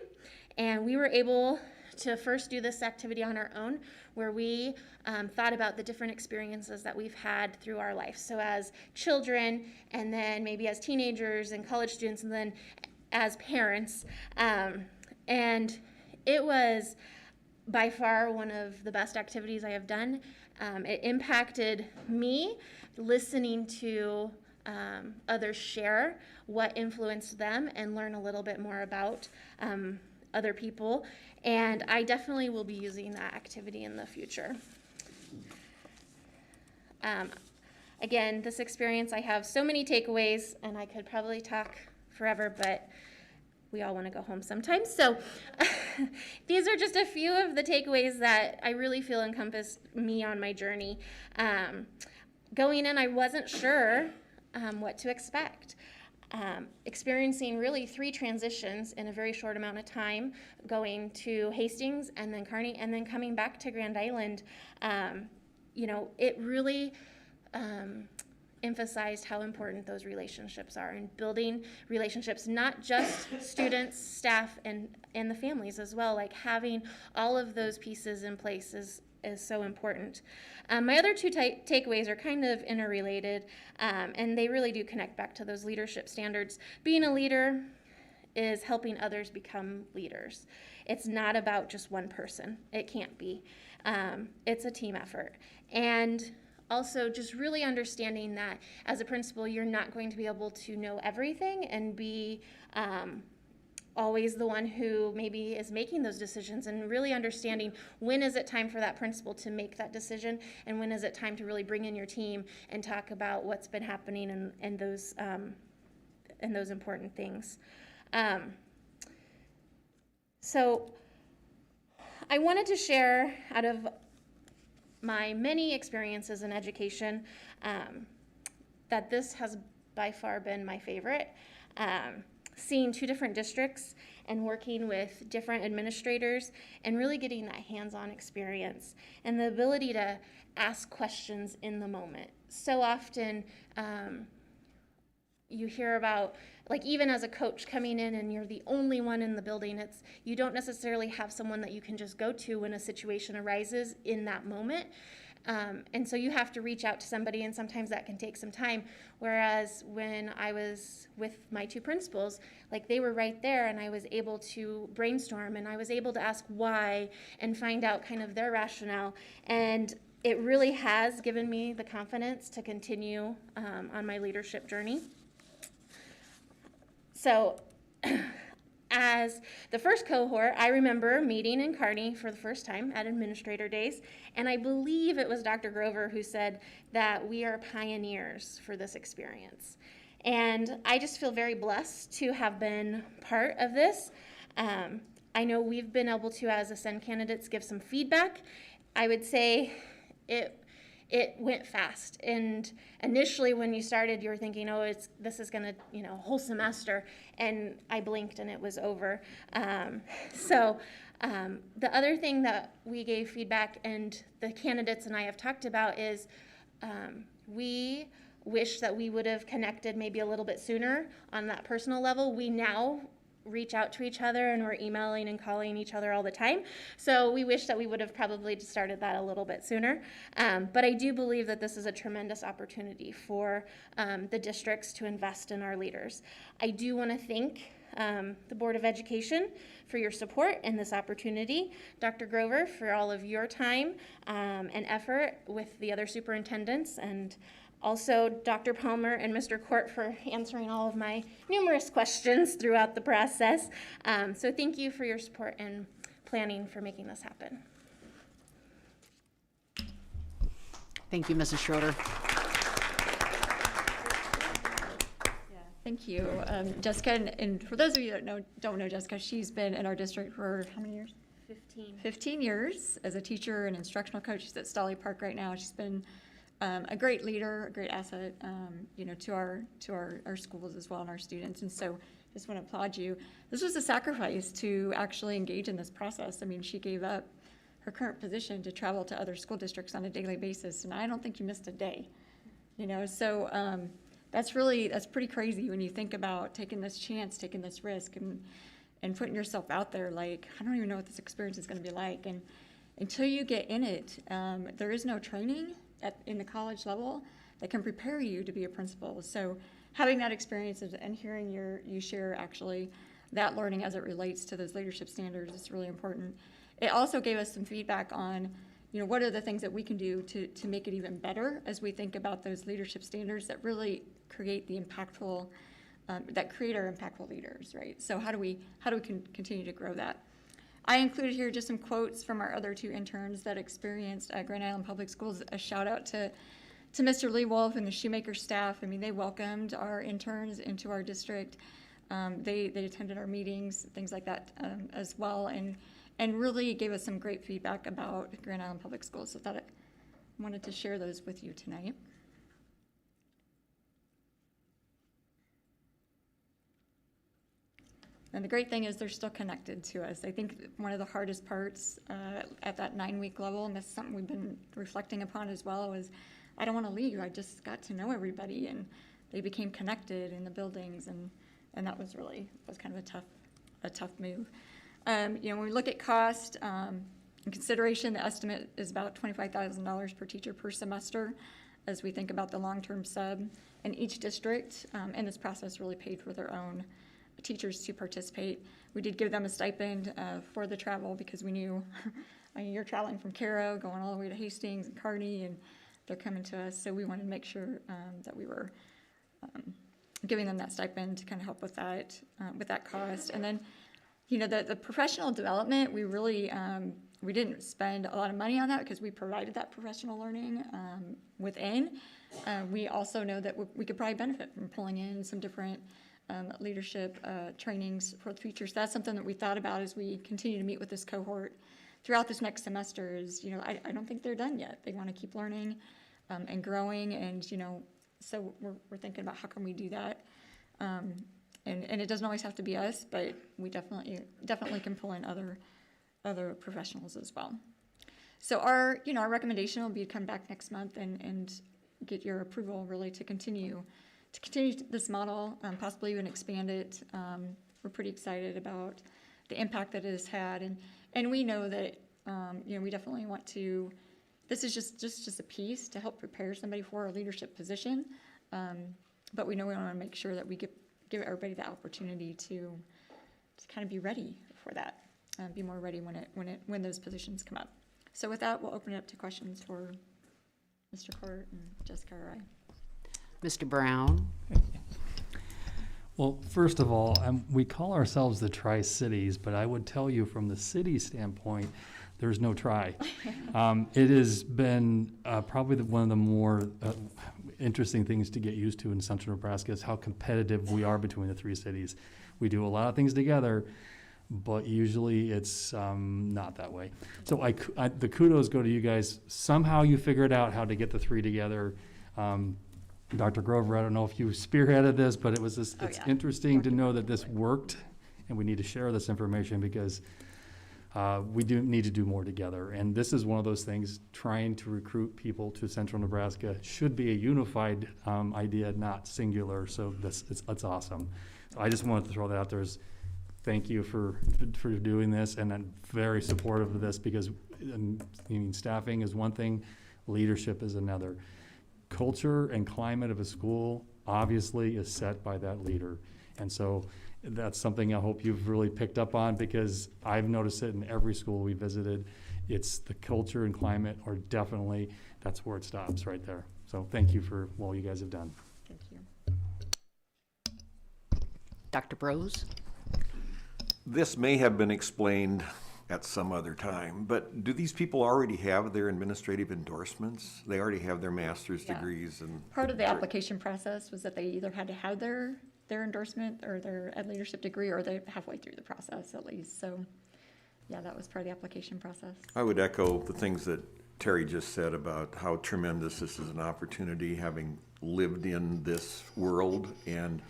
And we were able to first do this activity on our own, where we thought about the different experiences that we've had through our life. So as children, and then maybe as teenagers and college students, and then as parents. And it was by far one of the best activities I have done. It impacted me listening to others share what influenced them and learn a little bit more about other people. And I definitely will be using that activity in the future. Again, this experience, I have so many takeaways and I could probably talk forever, but we all want to go home sometimes. So these are just a few of the takeaways that I really feel encompassed me on my journey. Going in, I wasn't sure what to expect. experiencing really 3 transitions in a very short amount of time, going to Hastings and then Kearney and then coming back to Grand Island, it really emphasized how important those relationships are, and building relationships, not just students, staff, and the families as well. Like, having all of those pieces in place is so important. My other 2 takeaways are kind of interrelated, and they really do connect back to those leadership standards. Being a leader is helping others become leaders. It's not about just one person. It can't be. It's a team effort. And also just really understanding that as a principal, you're not going to be able to know everything and be always the one who maybe is making those decisions, and really understanding when is it time for that principal to make that decision, and when is it time to really bring in your team and talk about what's been happening and those important things. So I wanted to share, out of my many experiences in education, that this has by far been my favorite. Seeing 2 different districts and working with different administrators and really getting that hands-on experience and the ability to ask questions in the moment. So often you hear about, like, even as a coach coming in and you're the only one in the building, you don't necessarily have someone that you can just go to when a situation arises in that moment. And so you have to reach out to somebody, and sometimes that can take some time. Whereas when I was with my 2 principals, like, they were right there, and I was able to brainstorm, and I was able to ask why and find out kind of their rationale. And it really has given me the confidence to continue on my leadership journey. So as the first cohort, I remember meeting in Kearney for the first time at Administrator Days, and I believe it was Dr. Grover who said that we are pioneers for this experience. And I just feel very blessed to have been part of this. I know we've been able to, as Ascend candidates, give some feedback. I would say it went fast. And initially when you started, you were thinking, oh, this is gonna, a whole semester. And I blinked and it was over. The other thing that we gave feedback, and the candidates and I have talked about, is we wish that we would have connected maybe a little bit sooner on that personal level. We now reach out to each other, and we're emailing and calling each other all the time. So we wish that we would have probably started that a little bit sooner. But I do believe that this is a tremendous opportunity for the districts to invest in our leaders. I do want to thank the Board of Education for your support in this opportunity, Dr. Grover for all of your time and effort with the other superintendents, and also Dr. Palmer and Mr. Court for answering all of my numerous questions throughout the process. So thank you for your support and planning for making this happen. Thank you, Mrs. Schroeder. Thank you, Jessica. And for those of you that don't know Jessica, she's been in our district for how many years? 15 years as a teacher and instructional coach. She's at Stolly Park right now. She's been a great leader, a great asset, to our schools as well and our students. And so just want to applaud you. This was a sacrifice to actually engage in this process. I mean, she gave up her current position to travel to other school districts on a daily basis, and I don't think you missed a day, so that's pretty crazy when you think about taking this chance, taking this risk, and putting yourself out there. Like, I don't even know what this experience is going to be like, and until you get in it, there is no training in the college level that can prepare you to be a principal. So having that experience and hearing you share actually that learning as it relates to those leadership standards is really important. It also gave us some feedback on, what are the things that we can do to make it even better as we think about those leadership standards that really create the impactful, that create our impactful leaders, right? So how do we continue to grow that? I included here just some quotes from our other 2 interns that experienced at Grand Island Public Schools. A shout out to Mr. Lee Wolf and the Shoemaker staff. I mean, they welcomed our interns into our district. They attended our meetings, things like that as well, and really gave us some great feedback about Grand Island Public Schools. So I wanted to share those with you tonight. And the great thing is they're still connected to us. I think one of the hardest parts at that 9-week level, and that's something we've been reflecting upon as well, was I don't want to leave. I just got to know everybody, and they became connected in the buildings, and that was kind of a tough move. When we look at cost, in consideration, the estimate is about $25,000 per teacher per semester as we think about the long-term sub. And each district in this process really paid for their own teachers to participate. We did give them a stipend for the travel because we knew you're traveling from Cairo, going all the way to Hastings and Kearney, and they're coming to us. So we wanted to make sure that we were giving them that stipend to kind of help with that cost. And then, the professional development, we really, we didn't spend a lot of money on that because we provided that professional learning within. We also know that we could probably benefit from pulling in some different leadership trainings for the future. So that's something that we thought about as we continue to meet with this cohort throughout this next semester is, I don't think they're done yet. They want to keep learning and growing, and, so we're thinking about how can we do that. And it doesn't always have to be us, but we definitely can pull in other professionals as well. So our recommendation will be to come back next month and get your approval really to continue this model, possibly even expand it. We're pretty excited about the impact that it has had, and we know that we definitely want to. This is just a piece to help prepare somebody for a leadership position, but we know we want to make sure that we give everybody the opportunity to kind of be ready for that, be more ready when those positions come up. So with that, we'll open it up to questions for Mr. Court and Jessica or I. Mr. Brown? Well, first of all, we call ourselves the Tri-Cities, but I would tell you from the city standpoint, there's no try. It has been probably one of the more interesting things to get used to in central Nebraska is how competitive we are between the three cities. We do a lot of things together, but usually it's not that way. So the kudos go to you guys. Somehow you figured out how to get the three together. Dr. Grover, I don't know if you spearheaded this, but it's interesting to know that this worked, and we need to share this information because we do need to do more together. And this is one of those things, trying to recruit people to central Nebraska should be a unified idea, not singular. So it's awesome. So I just wanted to throw that out there. Thank you for doing this, and I'm very supportive of this because staffing is one thing, leadership is another. Culture and climate of a school obviously is set by that leader. And so that's something I hope you've really picked up on because I've noticed it in every school we visited. It's the culture and climate are definitely, that's where it stops right there. So thank you for all you guys have done. Thank you. Dr. Brose? This may have been explained at some other time, but do these people already have their administrative endorsements? They already have their master's degrees and... Part of the application process was that they either had to have their endorsement or their leadership degree, or they're halfway through the process at least. So yeah, that was part of the application process. I would echo the things that Terry just said about how tremendous this is an opportunity, having lived in this world, and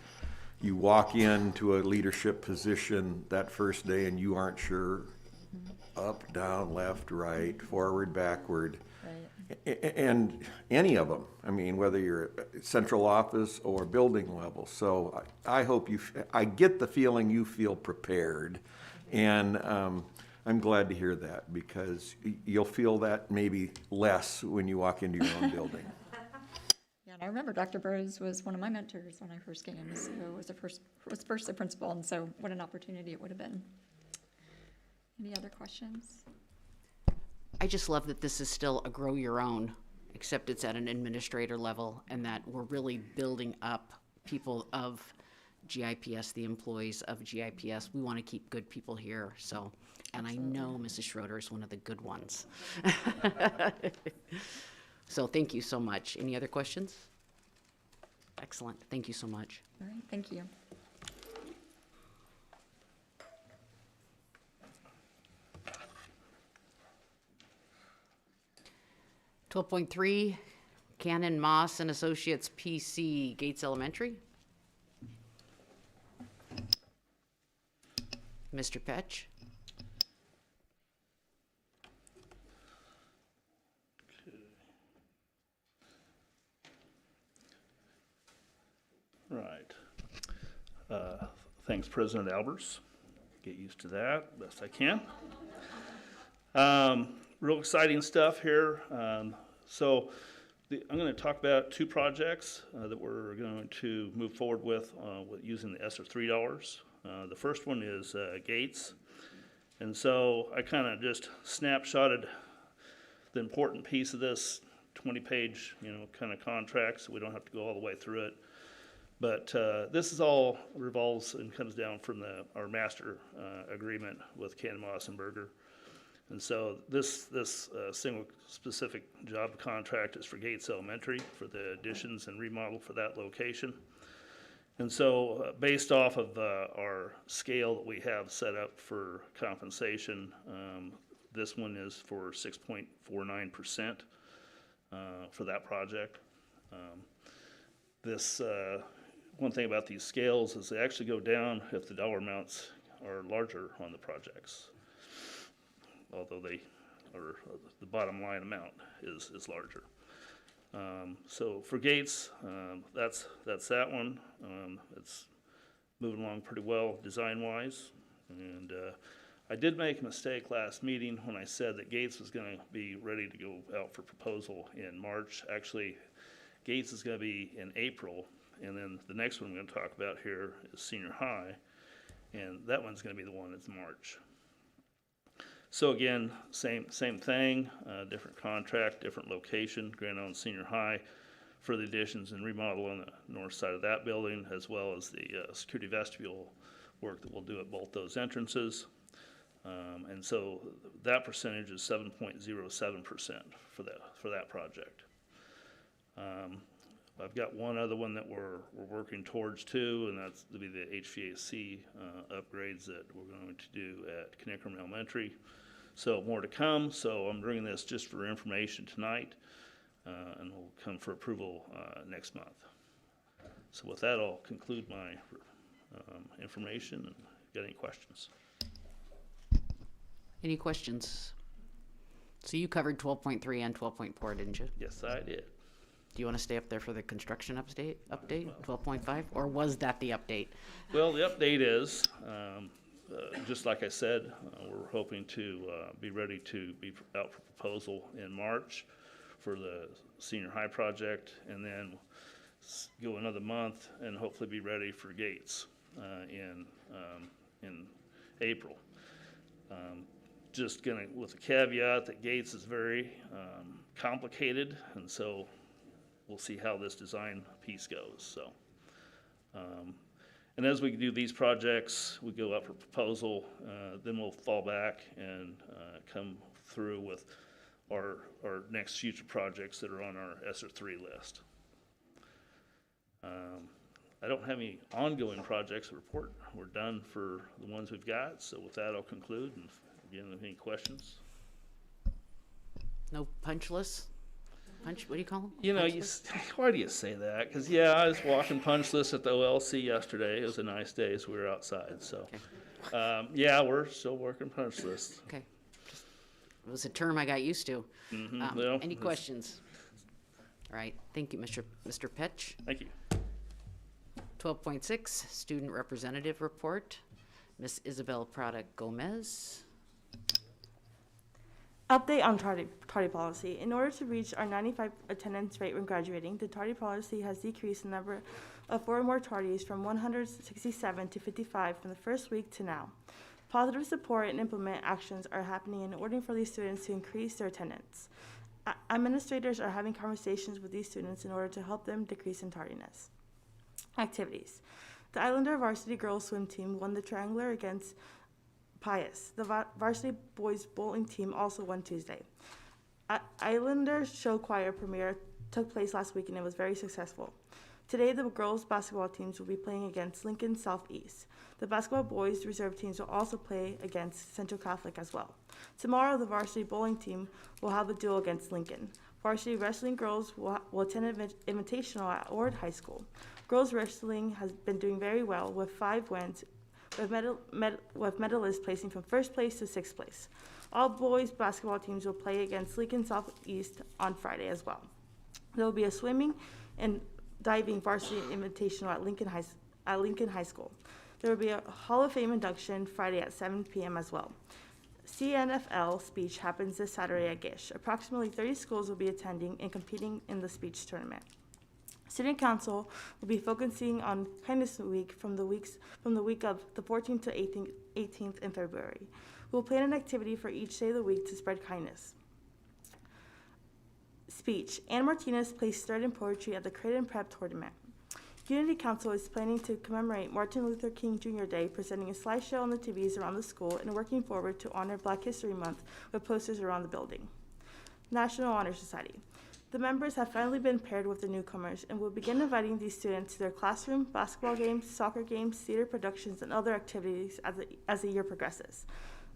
you walk into a leadership position that first day and you aren't sure up, down, left, right, forward, backward. Right. And any of them, I mean, whether you're at central office or building level. So I hope I get the feeling you feel prepared. And I'm glad to hear that because you'll feel that maybe less when you walk into your own building. Yeah, and I remember Dr. Burrows was one of my mentors when I first came. So it was first the principal, and so what an opportunity it would have been. Any other questions? I just love that this is still a grow your own, except it's at an administrator level, and that we're really building up people of GIPS, the employees of GIPS. We want to keep good people here, so, and absolutely. I know Mrs. Schroeder is one of the good ones. So thank you so much. Any other questions? Excellent. Thank you so much. All right, thank you. .3, Canon, Moss and Associates, PC, Gates Elementary. Mr. Petch? Right. Thanks, President Albers. Get used to that best I can. Real exciting stuff here. I'm going to talk about two projects that we're going to move forward with using the ESSER $3. The first one is Gates. And so I kind of just snapshotted the important piece of this 20-page, kind of contract, so we don't have to go all the way through it. But this is all revolves and comes down from our master agreement with Canon, Moss, and Berger. And so this single specific job contract is for Gates Elementary for the additions and remodel for that location. And so based off of our scale that we have set up for compensation, this one is for 6.49% for that project. One thing about these scales is they actually go down if the dollar amounts are larger on the projects, although the bottom line amount is larger. So for Gates, that's that one. It's moving along pretty well design-wise. And I did make a mistake last meeting when I said that Gates was going to be ready to go out for proposal in March. Actually, Gates is going to be in April. And then the next one I'm going to talk about here is senior high, and that one's going to be the one that's March. So again, same thing, different contract, different location, Grand Island Senior High for the additions and remodel on the north side of that building, as well as the security vestibule work that we'll do at both those entrances. And so that percentage is 7.07% for that project. I've got one other one that we're working towards too, and that's to be the HVAC upgrades that we're going to do at Knickerham Elementary. So more to come. So I'm bringing this just for information tonight, and will come for approval next month. So with that, I'll conclude my information. And got any questions? Any questions? So you covered 12.3 and 12.4, didn't you? Yes, I did. Do you want to stay up there for the construction update, 12.5, or was that the update? Well, the update is, just like I said, we're hoping to be ready to be out for proposal in March for the senior high project, and then go another month and hopefully be ready for Gates in April. Just gonna, with the caveat that Gates is very complicated, and so we'll see how this design piece goes. So, and as we do these projects, we go up for proposal, then we'll fall back and come through with our next future projects that are on our ESSER 3 list. I don't have any ongoing projects to report. We're done for the ones we've got. So with that, I'll conclude. And again, any questions? No punch list? What do you call them? You know, why do you say that? Because, yeah, I was walking punch list at the OLC yesterday. It was a nice day as we were outside. So, yeah, we're still working punch lists. Okay. It was a term I got used to. Well, any questions? All right. Thank you, Mr. Petch. Thank you. 12.6, Student Representative Report. Ms. Isabel Prada Gomez. Update on tardy policy. In order to reach our 95 attendance rate when graduating, the tardy policy has decreased the number of 4 or more tardies from 167 to 55 from the first week to now. Positive support and implement actions are happening in order for these students to increase their attendance. Administrators are having conversations with these students in order to help them decrease in tardiness. Activities. The Islander varsity girls swim team won the triangular against Pius. The varsity boys bowling team also won Tuesday. Islander show choir premiere took place last week and it was very successful. Today, the girls basketball teams will be playing against Lincoln Southeast. The basketball boys reserve teams will also play against Central Catholic as well. Tomorrow, the varsity bowling team will have a duel against Lincoln. Varsity wrestling girls will attend an invitational at Ord High School. Girls wrestling has been doing very well with 5 wins with medalists placing from first place to sixth place. All boys basketball teams will play against Lincoln Southeast on Friday as well. There will be a swimming and diving varsity invitational at Lincoln High School. There will be a Hall of Fame induction Friday at 7 p.m. as well. CNFL speech happens this Saturday at Gish. Approximately 30 schools will be attending and competing in the speech tournament. Student Council will be focusing on Kindness Week from the week of the 14th to 18th in February. We'll plan an activity for each day of the week to spread kindness. Speech. Ann Martinez placed third in poetry at the Creighton Prep Tournament. Unity Council is planning to commemorate Martin Luther King Jr. Day, presenting a slideshow on the TVs around the school and working forward to honor Black History Month with posters around the building. National Honor Society. The members have finally been paired with the newcomers and will begin inviting these students to their classroom, basketball games, soccer games, theater productions, and other activities as the year progresses.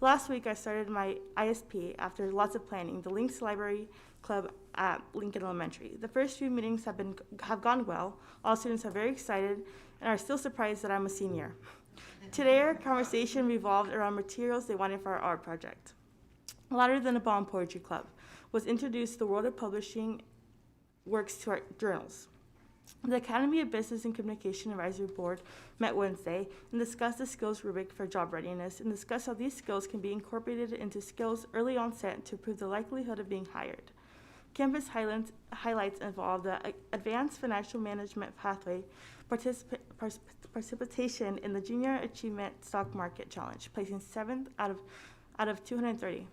Last week, I started my ISP after lots of planning, the Links Library Club at Lincoln Elementary. The first few meetings have gone well. All students are very excited and are still surprised that I'm a senior. Today, our conversation revolved around materials they wanted for our art project. Louder Than a Bomb Poetry Club was introduced the world of publishing works to our journals. The Academy of Business and Communication Advisory Board met Wednesday and discussed the skills rubric for job readiness and discussed how these skills can be incorporated into skills early onset to improve the likelihood of being hired. Campus highlights involved the Advanced Financial Management Pathway, participation in the Junior Achievement Stock Market Challenge, placing 7th out of 230.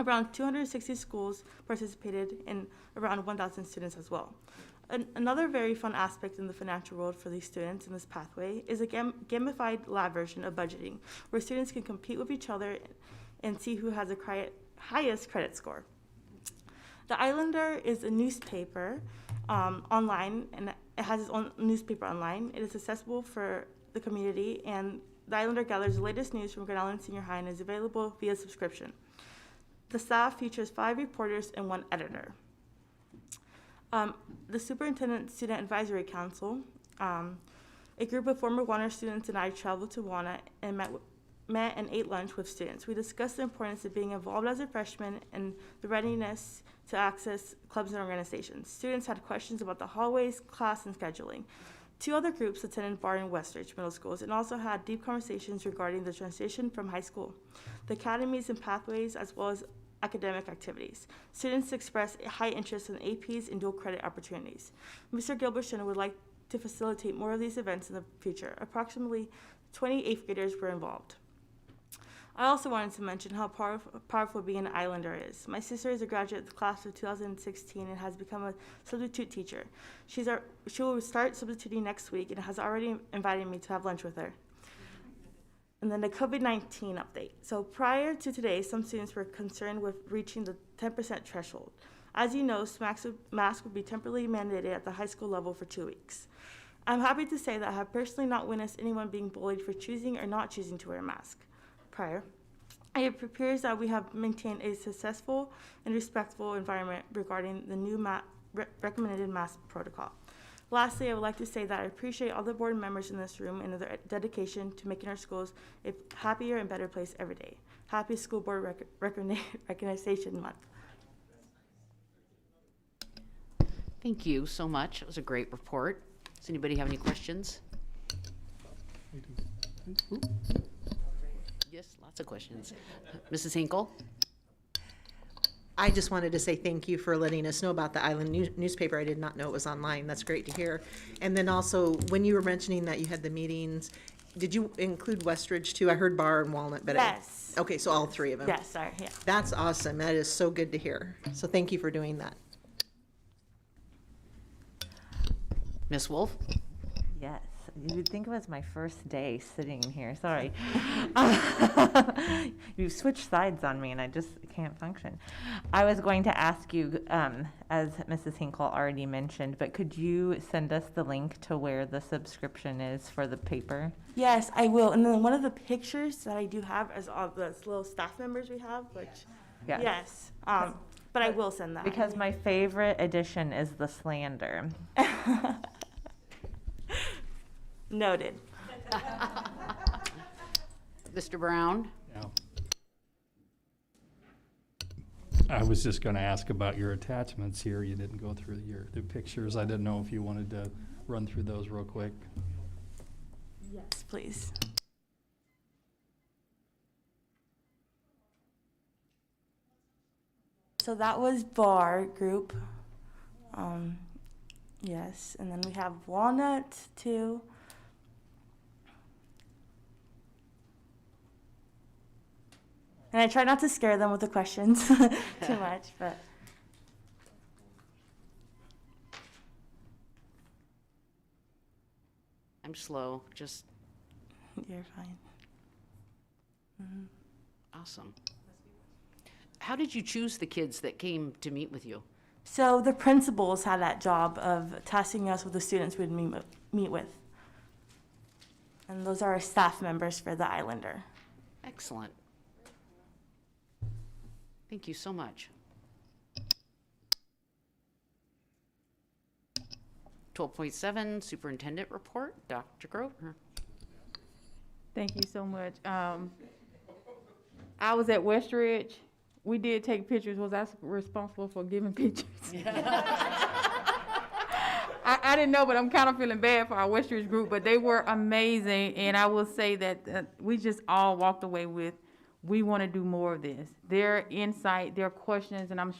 Around 260 schools participated and around 1,000 students as well. Another very fun aspect in the financial world for these students in this pathway is a gamified lab version of budgeting, where students can compete with each other and see who has the highest credit score. The Islander is a newspaper online, and it has its own newspaper online. It is accessible for the community, and the Islander gathers the latest news from Grand Island Senior High and is available via subscription. The staff features 5 reporters and 1 editor. The Superintendent Student Advisory Council, a group of former Warner students and I traveled to Warner and met and ate lunch with students. We discussed the importance of being involved as a freshman and the readiness to access clubs and organizations. Students had questions about the hallways, class, and scheduling. 2 other groups attended Bar and Westridge middle schools and also had deep conversations regarding the transition from high school, the academies and pathways, as well as academic activities. Students expressed a high interest in APs and dual credit opportunities. Mr. Gilbertson would like to facilitate more of these events in the future. Approximately 20 8th graders were involved. I also wanted to mention how powerful being an Islander is. My sister is a graduate of the class of 2016 and has become a substitute teacher. She will start substituting next week and has already invited me to have lunch with her. And then the COVID-19 update. So prior to today, some students were concerned with reaching the 10% threshold. As you know, masks would be temporarily mandated at the high school level for 2 weeks. I'm happy to say that I have personally not witnessed anyone being bullied for choosing or not choosing to wear a mask prior. It appears that we have maintained a successful and respectful environment regarding the new recommended mask protocol. Lastly, I would like to say that I appreciate all the board members in this room and their dedication to making our schools a happier and better place every day. Happy School Board Recognition Month. Thank you so much. It was a great report. Does anybody have any questions? Yes, lots of questions. Mrs. Hinkle? I just wanted to say thank you for letting us know about the Island newspaper. I did not know it was online. That's great to hear. And then also, when you were mentioning that you had the meetings, did you include Westridge too? I heard Bar and Walnut, but yes. Okay, so all 3 of them. Yes, sorry, yeah. That's awesome. That is so good to hear. So thank you for doing that. Ms. Wolf? Yes, you would think it was my first day sitting here. Sorry. You switched sides on me and I just can't function. I was going to ask you, as Mrs. Hinkle already mentioned, but could you send us the link to where the subscription is for the paper? Yes, I will. And then one of the pictures that I do have is all the little staff members we have, which, yes. But I will send that. Because my favorite edition is the slander. Mr. Brown? Yeah. I was just gonna ask about your attachments here. You didn't go through the pictures. I didn't know if you wanted to run through those real quick. Yes, please. So that was bar group. Yes, and then we have Walnut too. And I try not to scare them with the questions too much, but. I'm slow, just You're fine. awesome. How did you choose the kids that came to meet with you? So the principals had that job of tasking us with the students we'd meet with. And those are our staff members for the Islander. Excellent. Thank you so much. 12.7 Superintendent Report, Dr. Grosvenor. Thank you so much. I was at Westridge. We did take pictures. Was I responsible for giving pictures? I didn't know, but I'm kind of feeling bad for our Westridge group, but they were amazing. And I will say that we just all walked away with, we want to do more of this. Their insight, their questions, and I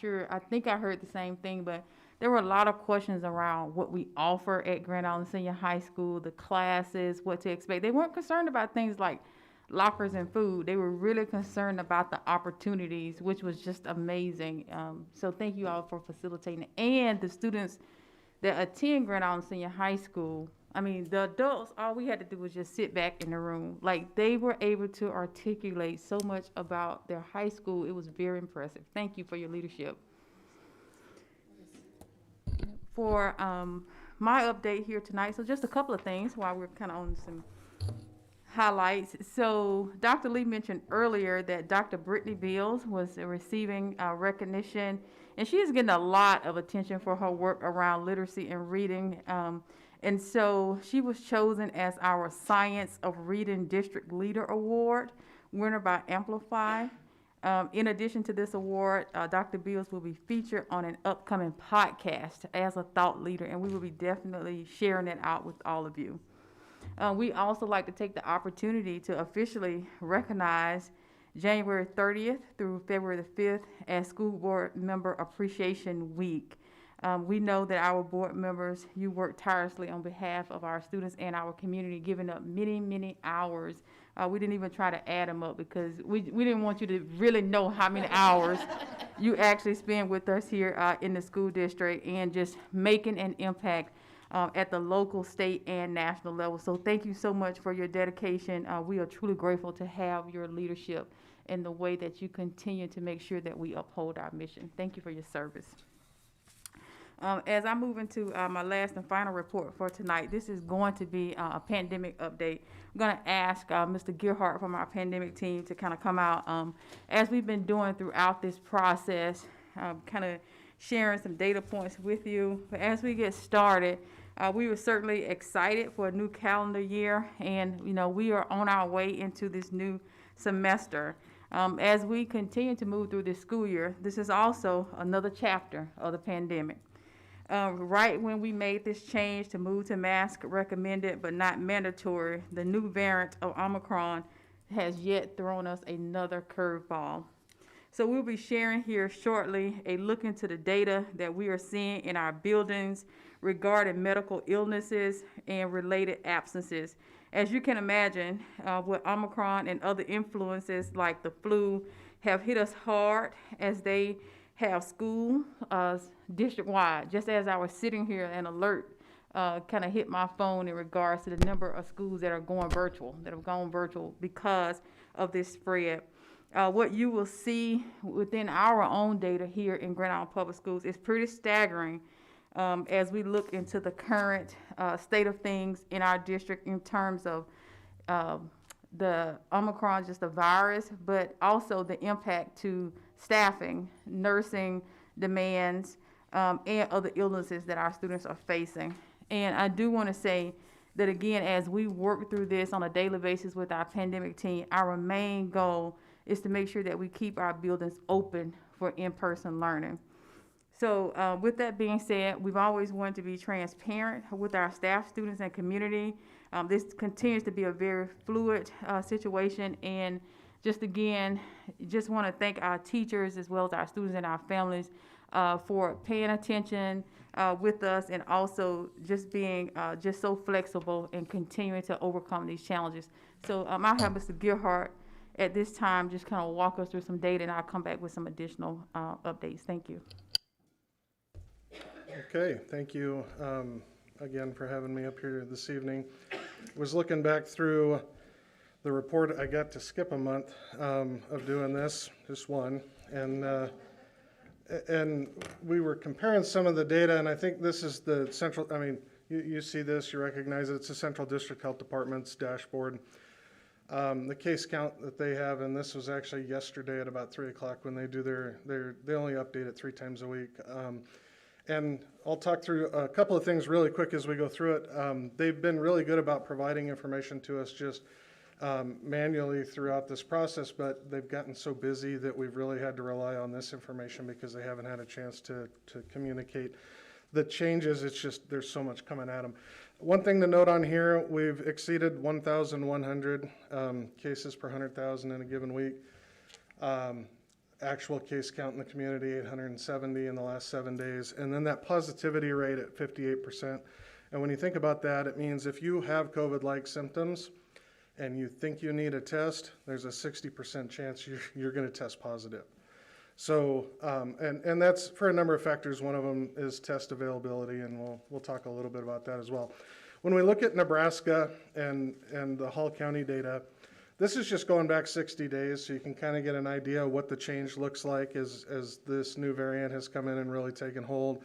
think I heard the same thing, but there were a lot of questions around what we offer at Grand Island Senior High School, the classes, what to expect. They weren't concerned about things like lockers and food. They were really concerned about the opportunities, which was just amazing. So thank you all for facilitating it. And the students that attend Grand Island Senior High School, I mean, the adults, all we had to do was just sit back in the room. Like, they were able to articulate so much about their high school. It was very impressive. Thank you for your leadership. For my update here tonight, so just a couple of things while we're kind of on some highlights. So Dr. Lee mentioned earlier that Dr. Brittany Beals was receiving recognition, and she is getting a lot of attention for her work around literacy and reading. And so she was chosen as our Science of Reading District Leader Award, winner by Amplify. In addition to this award, Dr. Beals will be featured on an upcoming podcast as a thought leader, and we will be definitely sharing it out with all of you. We also like to take the opportunity to officially recognize January 30th through February the 5th as School Board Member Appreciation Week. We know that our board members, you work tirelessly on behalf of our students and our community, giving up many, many hours. We didn't even try to add them up because we didn't want you to really know how many hours you actually spend with us here in the school district and just making an impact at the local, state, and national level. So thank you so much for your dedication. We are truly grateful to have your leadership in the way that you continue to make sure that we uphold our mission. Thank you for your service. As I move into my last and final report for tonight, this is going to be a pandemic update. I'm going to ask Mr. Gearhart from our pandemic team to kind of come out. As we've been doing throughout this process, kind of sharing some data points with you. But as we get started, we were certainly excited for a new calendar year, and we are on our way into this new semester. As we continue to move through this school year, this is also another chapter of the pandemic. Right when we made this change to move to mask recommended but not mandatory, the new variant of Omicron has yet thrown us another curveball. So we'll be sharing here shortly a look into the data that we are seeing in our buildings regarding medical illnesses and related absences. As you can imagine, with Omicron and other influences like the flu have hit us hard as they have school district-wide. Just as I was sitting here, an alert kind of hit my phone in regards to the number of schools that are going virtual, that have gone virtual because of this spread. What you will see within our own data here in Grand Island Public Schools is pretty staggering as we look into the current state of things in our district in terms of the Omicron, just the virus, but also the impact to staffing, nursing demands, and other illnesses that our students are facing. And I do want to say that again, as we work through this on a daily basis with our pandemic team, our main goal is to make sure that we keep our buildings open for in-person learning. So with that being said, we've always wanted to be transparent with our staff, students, and community. This continues to be a very fluid situation, and just again, just want to thank our teachers as well as our students and our families for paying attention with us, and also just being just so flexible and continuing to overcome these challenges. So I'll have Mr. Gerhardt at this time just kind of walk us through some data, and I'll come back with some additional updates. Thank you. Okay, thank you again for having me up here this evening. Was looking back through the report. I got to skip a month of doing this, just one, and we were comparing some of the data, and I think this is the central, I mean, you see this, you recognize it, it's the Central District Health Department's dashboard. The case count that they have, and this was actually yesterday at about 3 o'clock when they do they only update it 3 times a week. And I'll talk through a couple of things really quick as we go through it. They've been really good about providing information to us just manually throughout this process, but they've gotten so busy that we've really had to rely on this information because they haven't had a chance to communicate the changes. It's just there's so much coming at them. One thing to note on here, we've exceeded 1,100 cases per 100,000 in a given week. Actual case count in the community, 870 in the last 7 days. And then that positivity rate at 58%. And when you think about that, it means if you have COVID-like symptoms and you think you need a test, there's a 60% chance you're going to test positive. So, and that's for a number of factors. One of them is test availability, and we'll talk a little bit about that as well. When we look at Nebraska and the Hall County data, this is just going back 60 days, so you can kind of get an idea of what the change looks like as this new variant has come in and really taken hold.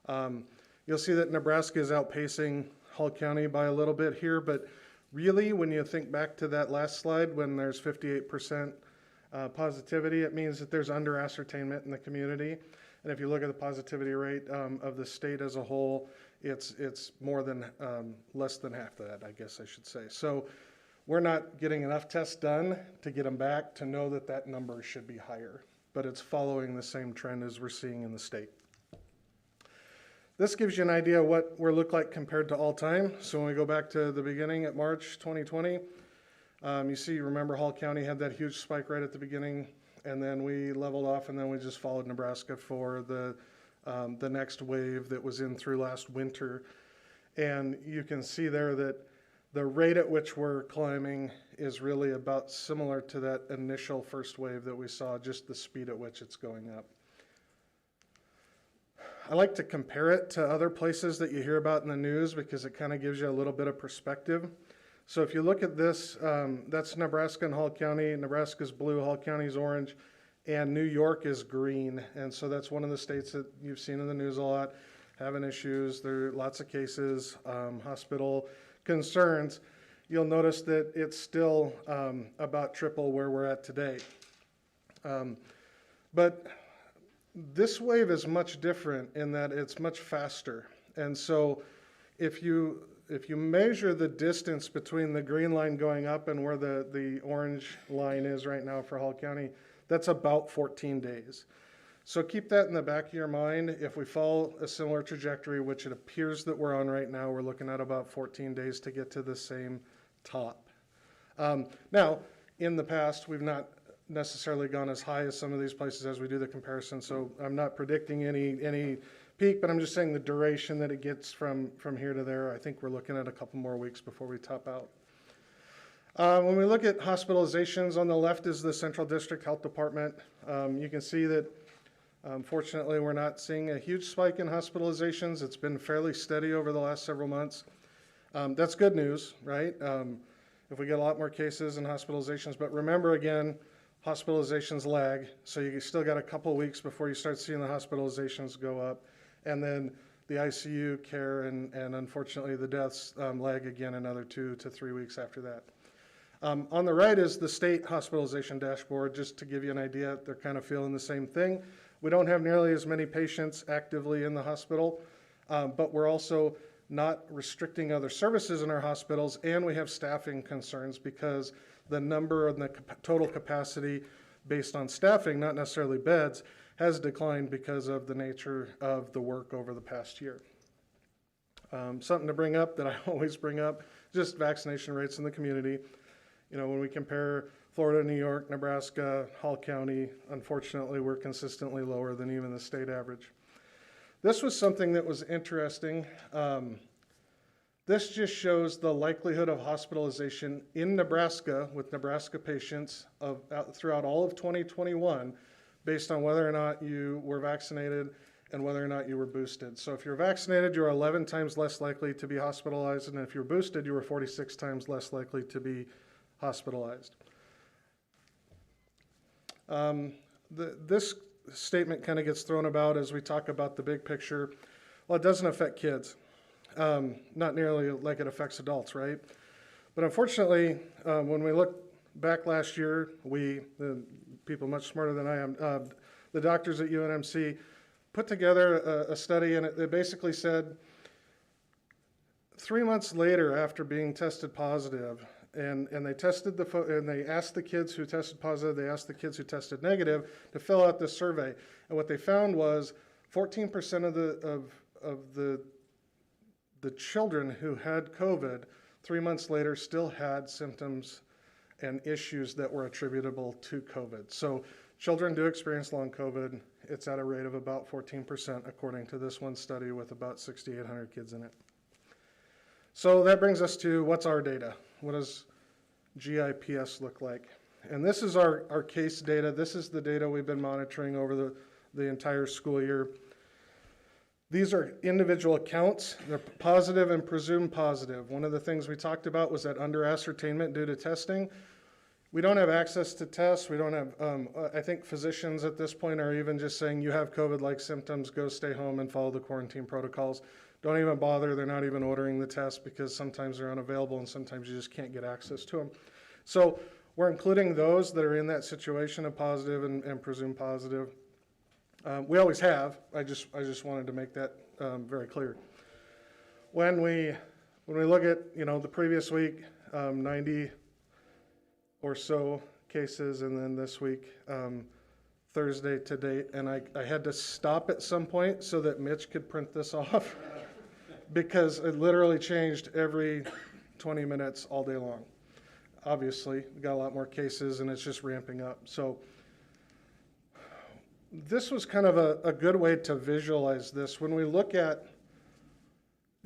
You'll see that Nebraska is outpacing Hall County by a little bit here, but really when you think back to that last slide when there's 58% positivity, it means that there's under ascertainment in the community. And if you look at the positivity rate of the state as a whole, it's more than less than half that, I guess I should say. So we're not getting enough tests done to get them back to know that that number should be higher, but it's following the same trend as we're seeing in the state. This gives you an idea of what we look like compared to all time. So when we go back to the beginning at March 2020, you see, remember Hall County had that huge spike right at the beginning, and then we leveled off, and then we just followed Nebraska for the next wave that was in through last winter. And you can see there that the rate at which we're climbing is really about similar to that initial first wave that we saw, just the speed at which it's going up. I like to compare it to other places that you hear about in the news because it kind of gives you a little bit of perspective. So if you look at this, that's Nebraska and Hall County. Nebraska's blue, Hall County's orange, and New York is green. And so that's one of the states that you've seen in the news a lot, having issues. There are lots of cases, hospital concerns. You'll notice that it's still about triple where we're at today. But this wave is much different in that it's much faster. And so if you measure the distance between the green line going up and where the orange line is right now for Hall County, that's about 14 days. So keep that in the back of your mind. If we follow a similar trajectory, which it appears that we're on right now, we're looking at about 14 days to get to the same top. Now, in the past, we've not necessarily gone as high as some of these places as we do the comparison, so I'm not predicting any peak, but I'm just saying the duration that it gets from here to there, I think we're looking at a couple more weeks before we top out. When we look at hospitalizations, on the left is the Central District Health Department. You can see that fortunately we're not seeing a huge spike in hospitalizations. It's been fairly steady over the last several months. That's good news, right? If we get a lot more cases and hospitalizations, but remember again, hospitalizations lag, so you still got a couple weeks before you start seeing the hospitalizations go up, and then the ICU care and unfortunately the deaths lag again another 2 to 3 weeks after that. On the right is the state hospitalization dashboard, just to give you an idea. They're kind of feeling the same thing. We don't have nearly as many patients actively in the hospital, but we're also not restricting other services in our hospitals, and we have staffing concerns because the number and the total capacity based on staffing, not necessarily beds, has declined because of the nature of the work over the past year. Something to bring up that I always bring up, just vaccination rates in the community. You know, when we compare Florida, New York, Nebraska, Hall County, unfortunately, we're consistently lower than even the state average. This was something that was interesting. This just shows the likelihood of hospitalization in Nebraska with Nebraska patients throughout all of 2021 based on whether or not you were vaccinated and whether or not you were boosted. So if you're vaccinated, you're 11 times less likely to be hospitalized, and if you're boosted, you were 46 times less likely to be hospitalized. This statement kind of gets thrown about as we talk about the big picture. Well, it doesn't affect kids, not nearly like it affects adults, right? But unfortunately, when we look back last year, the people much smarter than I am, the doctors at UNMC put together a study, and it basically said 3 months later after being tested positive, and they tested and they asked the kids who tested positive, they asked the kids who tested negative to fill out this survey. And what they found was 14% of the children who had COVID 3 months later still had symptoms and issues that were attributable to COVID. So children do experience long COVID. It's at a rate of about 14%, according to this one study with about 6,800 kids in it. So that brings us to what's our data? What does GIPS look like? And this is our case data. This is the data we've been monitoring over the entire school year. These are individual accounts. They're positive and presumed positive. One of the things we talked about was that under ascertainment due to testing. We don't have access to tests. We don't have, I think physicians at this point are even just saying you have COVID-like symptoms, go stay home and follow the quarantine protocols. Don't even bother. They're not even ordering the test because sometimes they're unavailable and sometimes you just can't get access to them. So we're including those that are in that situation of positive and presumed positive. We always have. I just wanted to make that very clear. When we look at the previous week, 90 or so cases, and then this week, Thursday to date, and I had to stop at some point so that Mitch could print this off because it literally changed every 20 minutes all day long. Obviously, we got a lot more cases and it's just ramping up. So this was kind of a good way to visualize this. When we look at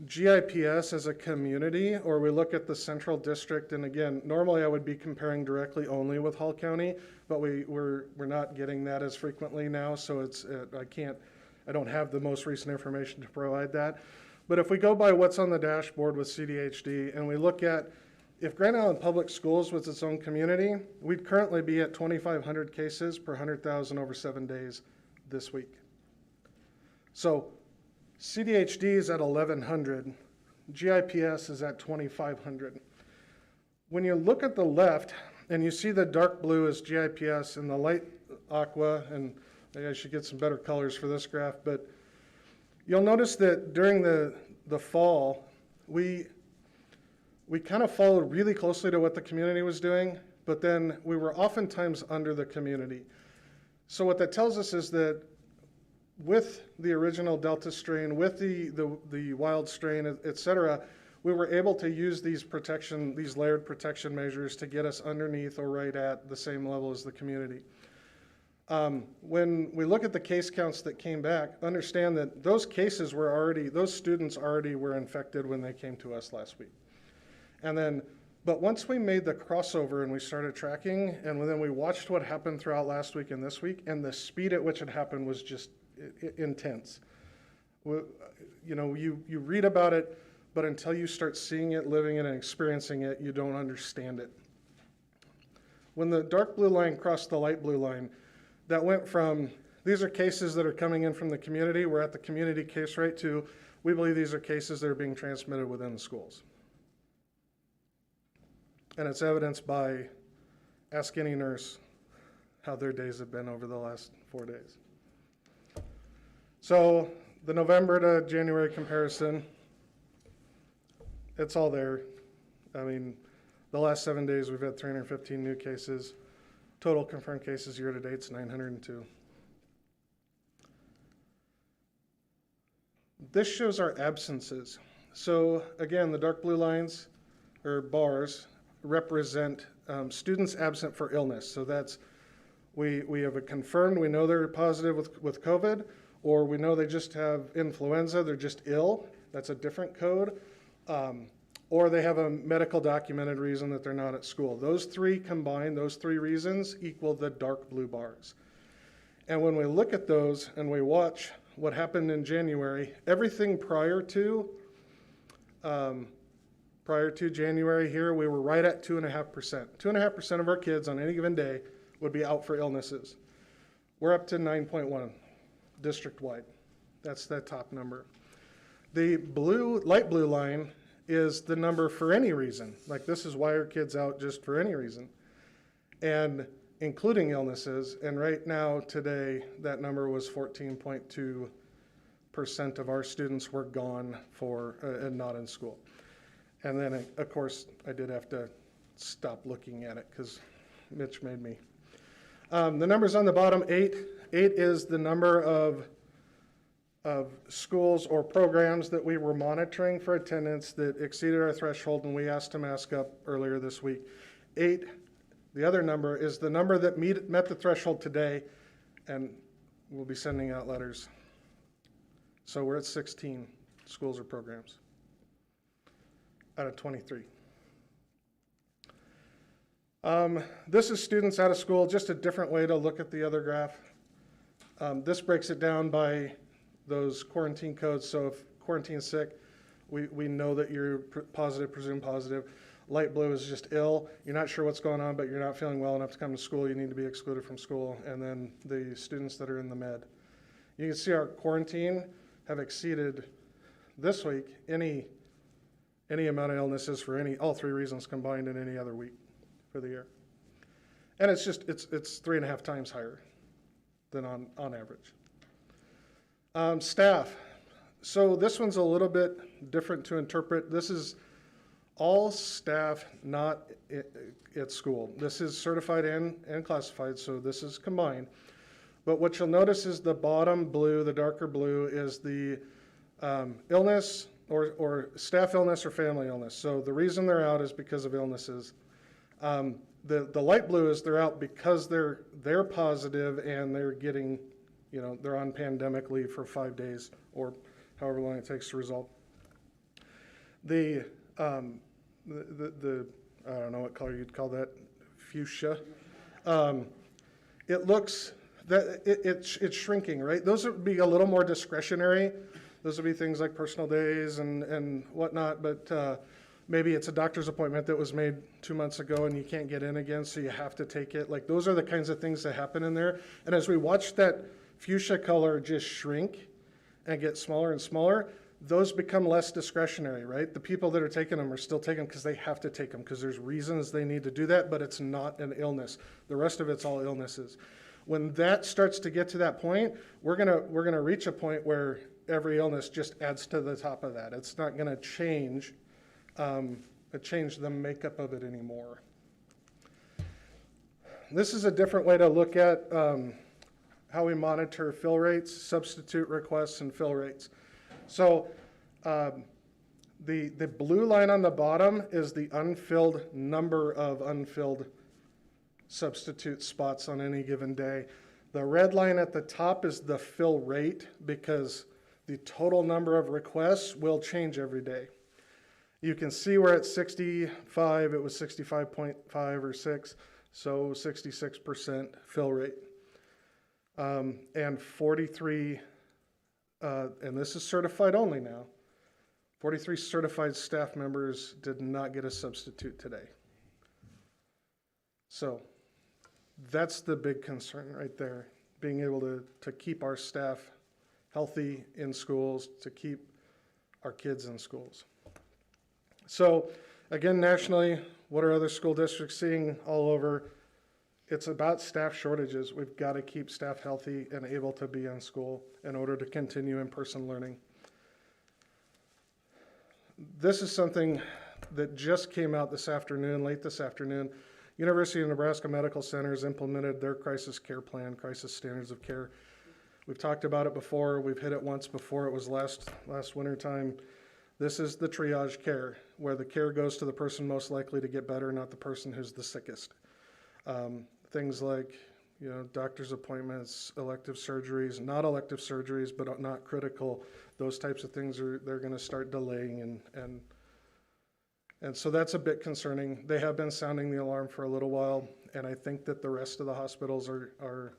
GIPS as a community, or we look at the central district, and again, normally I would be comparing directly only with Hall County, but we're not getting that as frequently now, so I don't have the most recent information to provide that. But if we go by what's on the dashboard with CDHD, and we look at if Grand Island Public Schools was its own community, we'd currently be at 2,500 cases per 100,000 over 7 days this week. So CDHD is at 1,100. GIPS is at 2,500. When you look at the left and you see the dark blue is GIPS and the light aqua, and maybe I should get some better colors for this graph, but you'll notice that during the fall, we kind of followed really closely to what the community was doing, but then we were oftentimes under the community. So what that tells us is that with the original Delta strain, with the wild strain, et cetera, we were able to use these layered protection measures to get us underneath or right at the same level as the community. When we look at the case counts that came back, understand that those students already were infected when they came to us last week. But once we made the crossover and we started tracking, and then we watched what happened throughout last week and this week, and the speed at which it happened was just intense. You read about it, but until you start seeing it, living it, and experiencing it, you don't understand it. When the dark blue line crossed the light blue line, that went from, these are cases that are coming in from the community, we're at the community case rate, to we believe these are cases that are being transmitted within the schools. And it's evidenced by ask any nurse how their days have been over the last 4 days. So the November to January comparison, It's all there. I mean, the last 7 days, we've had 315 new cases. Total confirmed cases year to date is 902. This shows our absences. So again, the dark blue lines or bars represent students absent for illness. So that's, we have it confirmed, we know they're positive with COVID, or we know they just have influenza, they're just ill. That's a different code. Or they have a medical documented reason that they're not at school. Those three combined, those three reasons equal the dark blue bars. And when we look at those and we watch what happened in January, everything prior to January here, we were right at 2.5%. 2.5% of our kids on any given day would be out for illnesses. We're up to 9.1 district-wide. That's that top number. The light blue line is the number for any reason. Like, this is why are kids out just for any reason, and including illnesses. And right now, today, that number was 14.2% of our students were gone for and not in school. And then, of course, I did have to stop looking at it because Mitch made me. The numbers on the bottom, 8 is the number of schools or programs that we were monitoring for attendance that exceeded our threshold, and we asked to mask up earlier this week. 8, the other number, is the number that met the threshold today, and we'll be sending out letters. So we're at 16 schools or programs out of 23. This is students out of school, just a different way to look at the other graph. This breaks it down by those quarantine codes. So if quarantine's sick, we know that you're positive, presumed positive. Light blue is just ill. You're not sure what's going on, but you're not feeling well enough to come to school. You need to be excluded from school. And then the students that are in the med. You can see our quarantine have exceeded this week any amount of illnesses for all three reasons combined in any other week for the year. And it's 3.5 times higher than on average. Staff. So this one's a little bit different to interpret. This is all staff not at school. This is certified and classified, so this is combined. But what you'll notice is the bottom blue, the darker blue, is the illness or staff illness or family illness. So the reason they're out is because of illnesses. The light blue is they're out because they're positive and they're getting, they're on pandemic leave for 5 days or however long it takes to resolve. The I don't know what color you'd call that, fuchsia. It looks that it's shrinking, right? Those would be a little more discretionary. Those would be things like personal days and whatnot, but maybe it's a doctor's appointment that was made 2 months ago and you can't get in again, so you have to take it. Like, those are the kinds of things that happen in there. And as we watch that fuchsia color just shrink and get smaller and smaller, those become less discretionary, right? The people that are taking them are still taking them because they have to take them because there's reasons they need to do that, but it's not an illness. The rest of it's all illnesses. When that starts to get to that point, we're gonna reach a point where every illness just adds to the top of that. It's not gonna change the makeup of it anymore. This is a different way to look at how we monitor fill rates, substitute requests, and fill rates. So the blue line on the bottom is the unfilled number of unfilled substitute spots on any given day. The red line at the top is the fill rate because the total number of requests will change every day. You can see we're at 65, it was 65.5 or 6, so 66% fill rate. And 43, and this is certified only now, 43 certified staff members did not get a substitute today. So that's the big concern right there, being able to keep our staff healthy in schools, to keep our kids in schools. So again, nationally, what are other school districts seeing all over? It's about staff shortages. We've got to keep staff healthy and able to be in school in order to continue in-person learning. This is something that just came out this afternoon, late this afternoon. University of Nebraska Medical Centers implemented their crisis care plan, crisis standards of care. We've talked about it before. We've hit it once before. It was last winter time. This is the triage care, where the care goes to the person most likely to get better, not the person who's the sickest. Things like, doctor's appointments, elective surgeries, not elective surgeries, but not critical. Those types of things they're going to start delaying, and so that's a bit concerning. They have been sounding the alarm for a little while, and I think that the rest of the hospitals are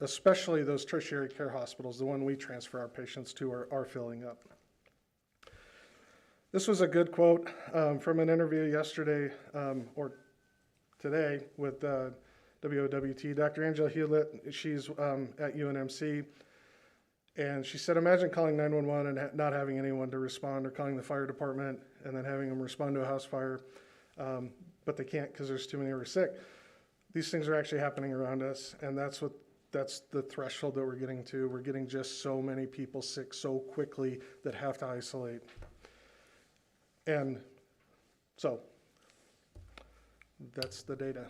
especially those tertiary care hospitals, the one we transfer our patients to, are filling up. This was a good quote from an interview yesterday or today with WOWT. Dr. Angela Hewlett, she's at UNMC, and she said, imagine calling 911 and not having anyone to respond, or calling the fire department and then having them respond to a house fire, but they can't because there's too many who are sick. These things are actually happening around us, and that's the threshold that we're getting to. We're getting just so many people sick so quickly that have to isolate. And so that's the data.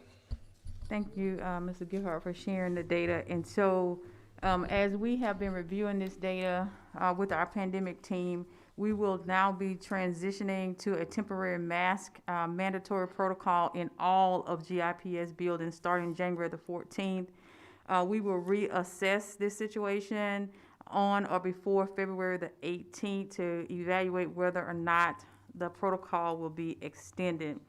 Thank you, Mr. Gerhardt, for sharing the data. And so as we have been reviewing this data with our pandemic team, we will now be transitioning to a temporary mask mandatory protocol in all of GIPS buildings starting January the 14th. We will reassess this situation on or before February the 18th to evaluate whether or not the protocol will be extended.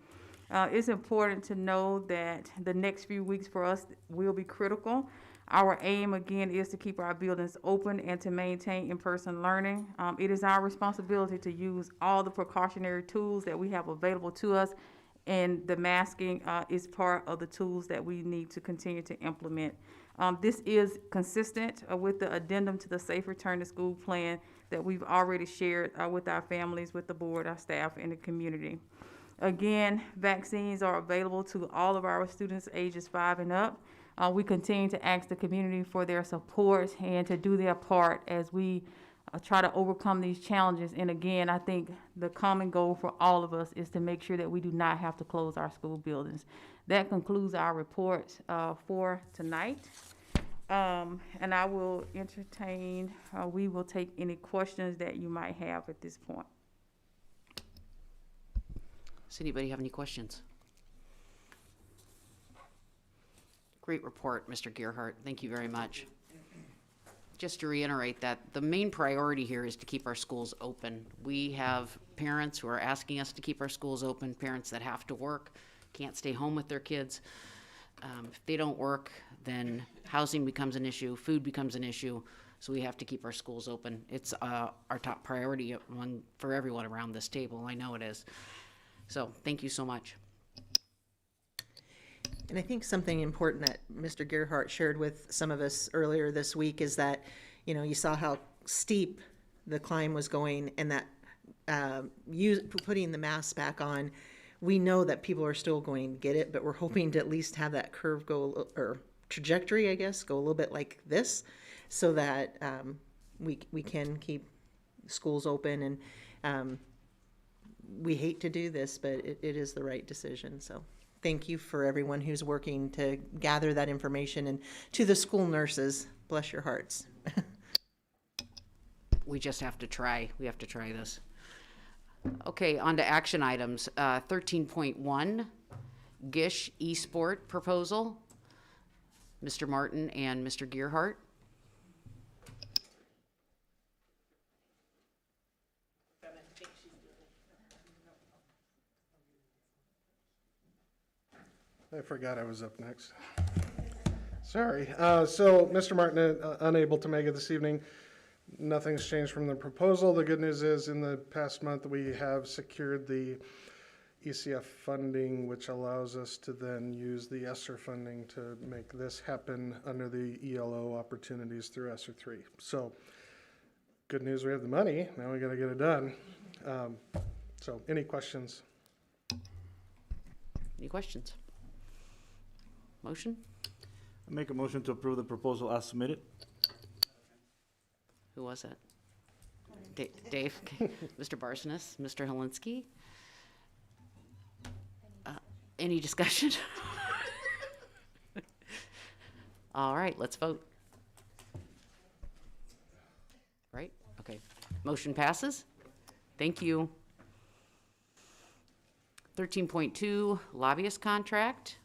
It's important to know that the next few weeks for us will be critical. Our aim, again, is to keep our buildings open and to maintain in-person learning. It is our responsibility to use all the precautionary tools that we have available to us, and the masking is part of the tools that we need to continue to implement. This is consistent with the addendum to the Safe Return to School plan that we've already shared with our families, with the board, our staff, and the community. Again, vaccines are available to all of our students ages 5 and up. We continue to ask the community for their support and to do their part as we try to overcome these challenges. And again, I think the common goal for all of us is to make sure that we do not have to close our school buildings. That concludes our report for tonight. And I will entertain, we will take any questions that you might have at this point. Does anybody have any questions? Great report, Mr. Gerhardt. Thank you very much. Just to reiterate that the main priority here is to keep our schools open. We have parents who are asking us to keep our schools open, parents that have to work, can't stay home with their kids. If they don't work, then housing becomes an issue, food becomes an issue, so we have to keep our schools open. It's our top priority for everyone around this table. I know it is. So thank you so much. And I think something important that Mr. Gerhardt shared with some of us earlier this week is that, you saw how steep the climb was going, and that putting the mask back on, we know that people are still going to get it, but we're hoping to at least have that curve go, or trajectory, I guess, go a little bit like this, so that we can keep schools open. And we hate to do this, but it is the right decision. So thank you for everyone who's working to gather that information, and to the school nurses, bless your hearts. We just have to try. We have to try this. Okay, on to action items. 13.1, GISH eSport proposal. Mr. Martin and Mr. Gerhardt. I forgot I was up next. Sorry. So Mr. Martin, unable to make it this evening. Nothing's changed from the proposal. The good news is in the past month we have secured the ECF funding, which allows us to then use the ESSER funding to make this happen under the ELO opportunities through ESSER 3. So good news, we have the money. Now we got to get it done. So any questions? Any questions? Motion? I make a motion to approve the proposal as submitted. Who was that? Dave, Mr. Barsonis, Mr. Helinski. Any discussion? All right, let's vote. Right? Okay. Motion passes. Thank you. 13.2, Lobbyist Contract.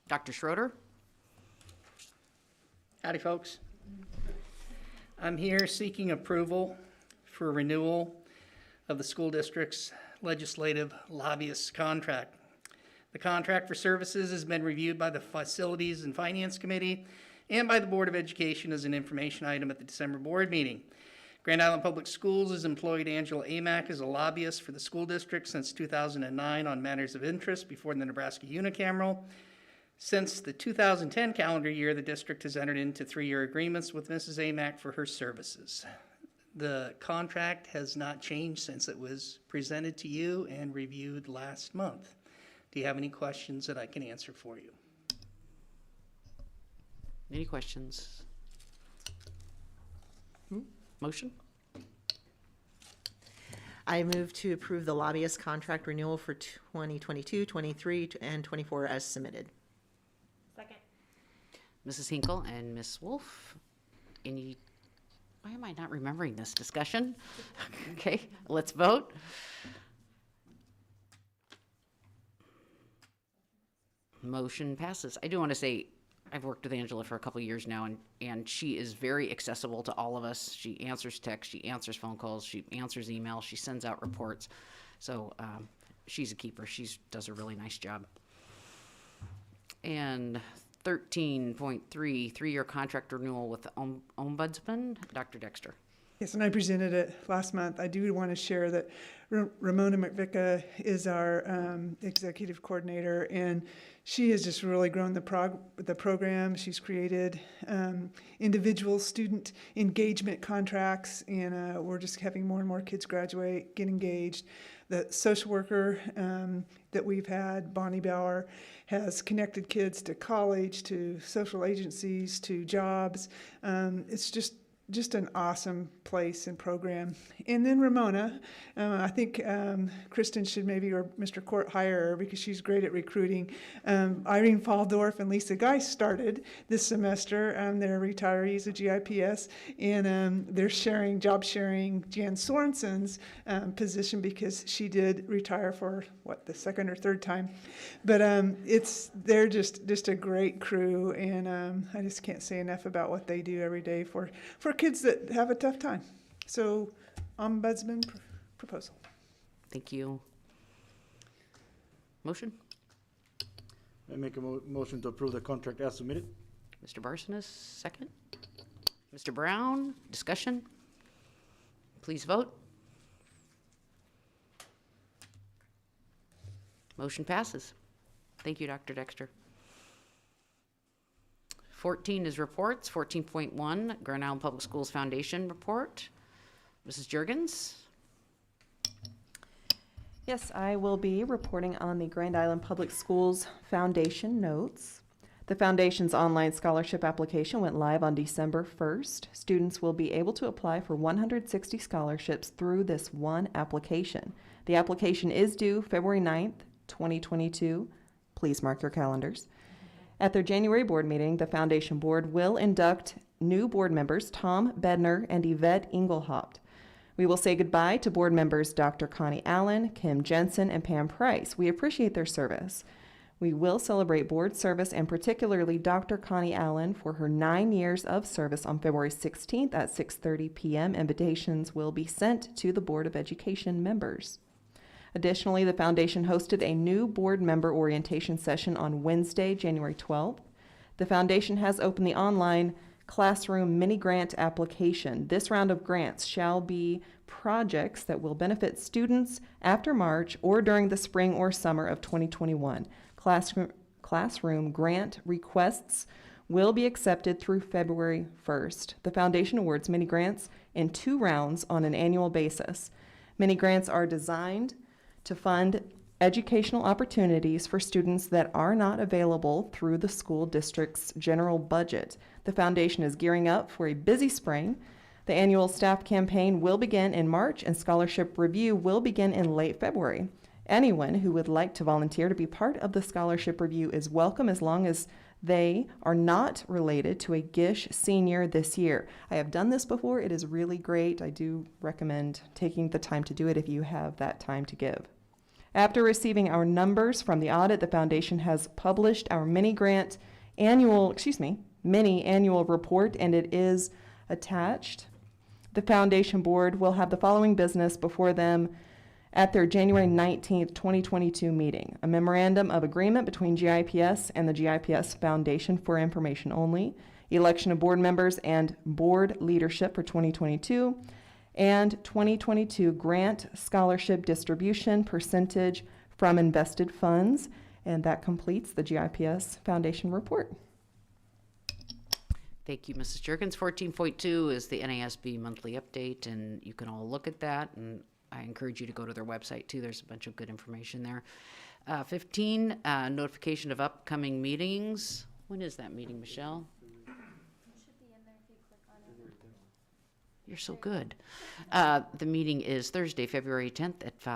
Dr. Schroeder? Howdy, folks. I'm here seeking approval for renewal of the school district's legislative lobbyist contract. The contract for services has been reviewed by the Facilities and Finance Committee and by the Board of Education as an information item at the December board meeting. Grand Island Public Schools has employed Angela Amack as a lobbyist for the school district since 2009 on matters of interest before the Nebraska Unicameral. Since the 2010 calendar year, the district has entered into 3-year agreements with Mrs. Amack for her services. The contract has not changed since it was presented to you and reviewed last month. Do you have any questions that I can answer for you? Any questions? Motion? I move to approve the lobbyist contract renewal for 2022, 23, and 24 as submitted. Second. Mrs. Hinkle and Ms. Wolf. Any, why am I not remembering this discussion? Okay, let's vote. Motion passes. I do want to say, I've worked with Angela for a couple of years now, and she is very accessible to all of us. She answers texts, she answers phone calls, she answers emails, she sends out reports. So she's a keeper. She does a really nice job. And 13.3, 3-year contract renewal with the Ombudsman, Dr. Dexter. Yes, and I presented it last month. I do want to share that Ramona McVicka is our executive coordinator, and she has just really grown the program. She's created individual student engagement contracts, and we're just having more and more kids graduate, get engaged. The social worker that we've had, Bonnie Bauer, has connected kids to college, to social agencies, to jobs. It's just an awesome place and program. And then Ramona, I think Kristen should maybe, or Mr. Court, hire her because she's great at recruiting. Irene Faldorf and Lisa Geis started this semester. They're retirees of GIPS, and they're job sharing Jan Sorensen's position because she did retire for, the second or third time. But they're just a great crew, and I just can't say enough about what they do every day for kids that have a tough time. So, Ombudsman proposal. Thank you. Motion? I make a motion to approve the contract as submitted. Mr. Barsonis, second. Mr. Brown, discussion? Please vote. Motion passes. Thank you, Dr. Dexter. 14 is reports. 14.1, Grand Island Public Schools Foundation report. Mrs. Juergens? Yes, I will be reporting on the Grand Island Public Schools Foundation notes. The Foundation's online scholarship application went live on December 1st. Students will be able to apply for 160 scholarships through this one application. The application is due February 9th, 2022. Please mark your calendars. At their January board meeting, the Foundation Board will induct new board members Tom Bedner and Yvette Engelhaupt. We will say goodbye to board members Dr. Connie Allen, Kim Jensen, and Pam Price. We appreciate their service. We will celebrate board service and particularly Dr. Connie Allen for her 9 years of service on February 16th at 6:30 p.m. Invitations will be sent to the Board of Education members. Additionally, the Foundation hosted a new board member orientation session on Wednesday, January 12th. The Foundation has opened the online classroom mini grant application. This round of grants shall be projects that will benefit students after March or during the spring or summer of 2021. Classroom grant requests will be accepted through February 1st. The Foundation awards mini grants in 2 rounds on an annual basis. Mini grants are designed to fund educational opportunities for students that are not available through the school district's general budget. The Foundation is gearing up for a busy spring. The annual staff campaign will begin in March, and scholarship review will begin in late February. Anyone who would like to volunteer to be part of the scholarship review is welcome, as long as they are not related to a GISH senior this year. I have done this before. It is really great. I do recommend taking the time to do it if you have that time to give. After receiving our numbers from the audit, the foundation has published our mini annual report, and it is attached. The foundation board will have the following business before them at their January 19th, 2022 meeting: a memorandum of agreement between GIPS and the GIPS Foundation for information only, election of board members and board leadership for 2022, and 2022 grant scholarship distribution percentage from invested funds. And that completes the GIPS Foundation report. Thank you, Mrs. Jerkins. 14.2 is the NASB monthly update, and you can all look at that, and I encourage you to go to their website too. There's a bunch of good information there. 15, notification of upcoming meetings. When is that meeting, Michelle? You're so good. The meeting is Thursday, February 10th at 5.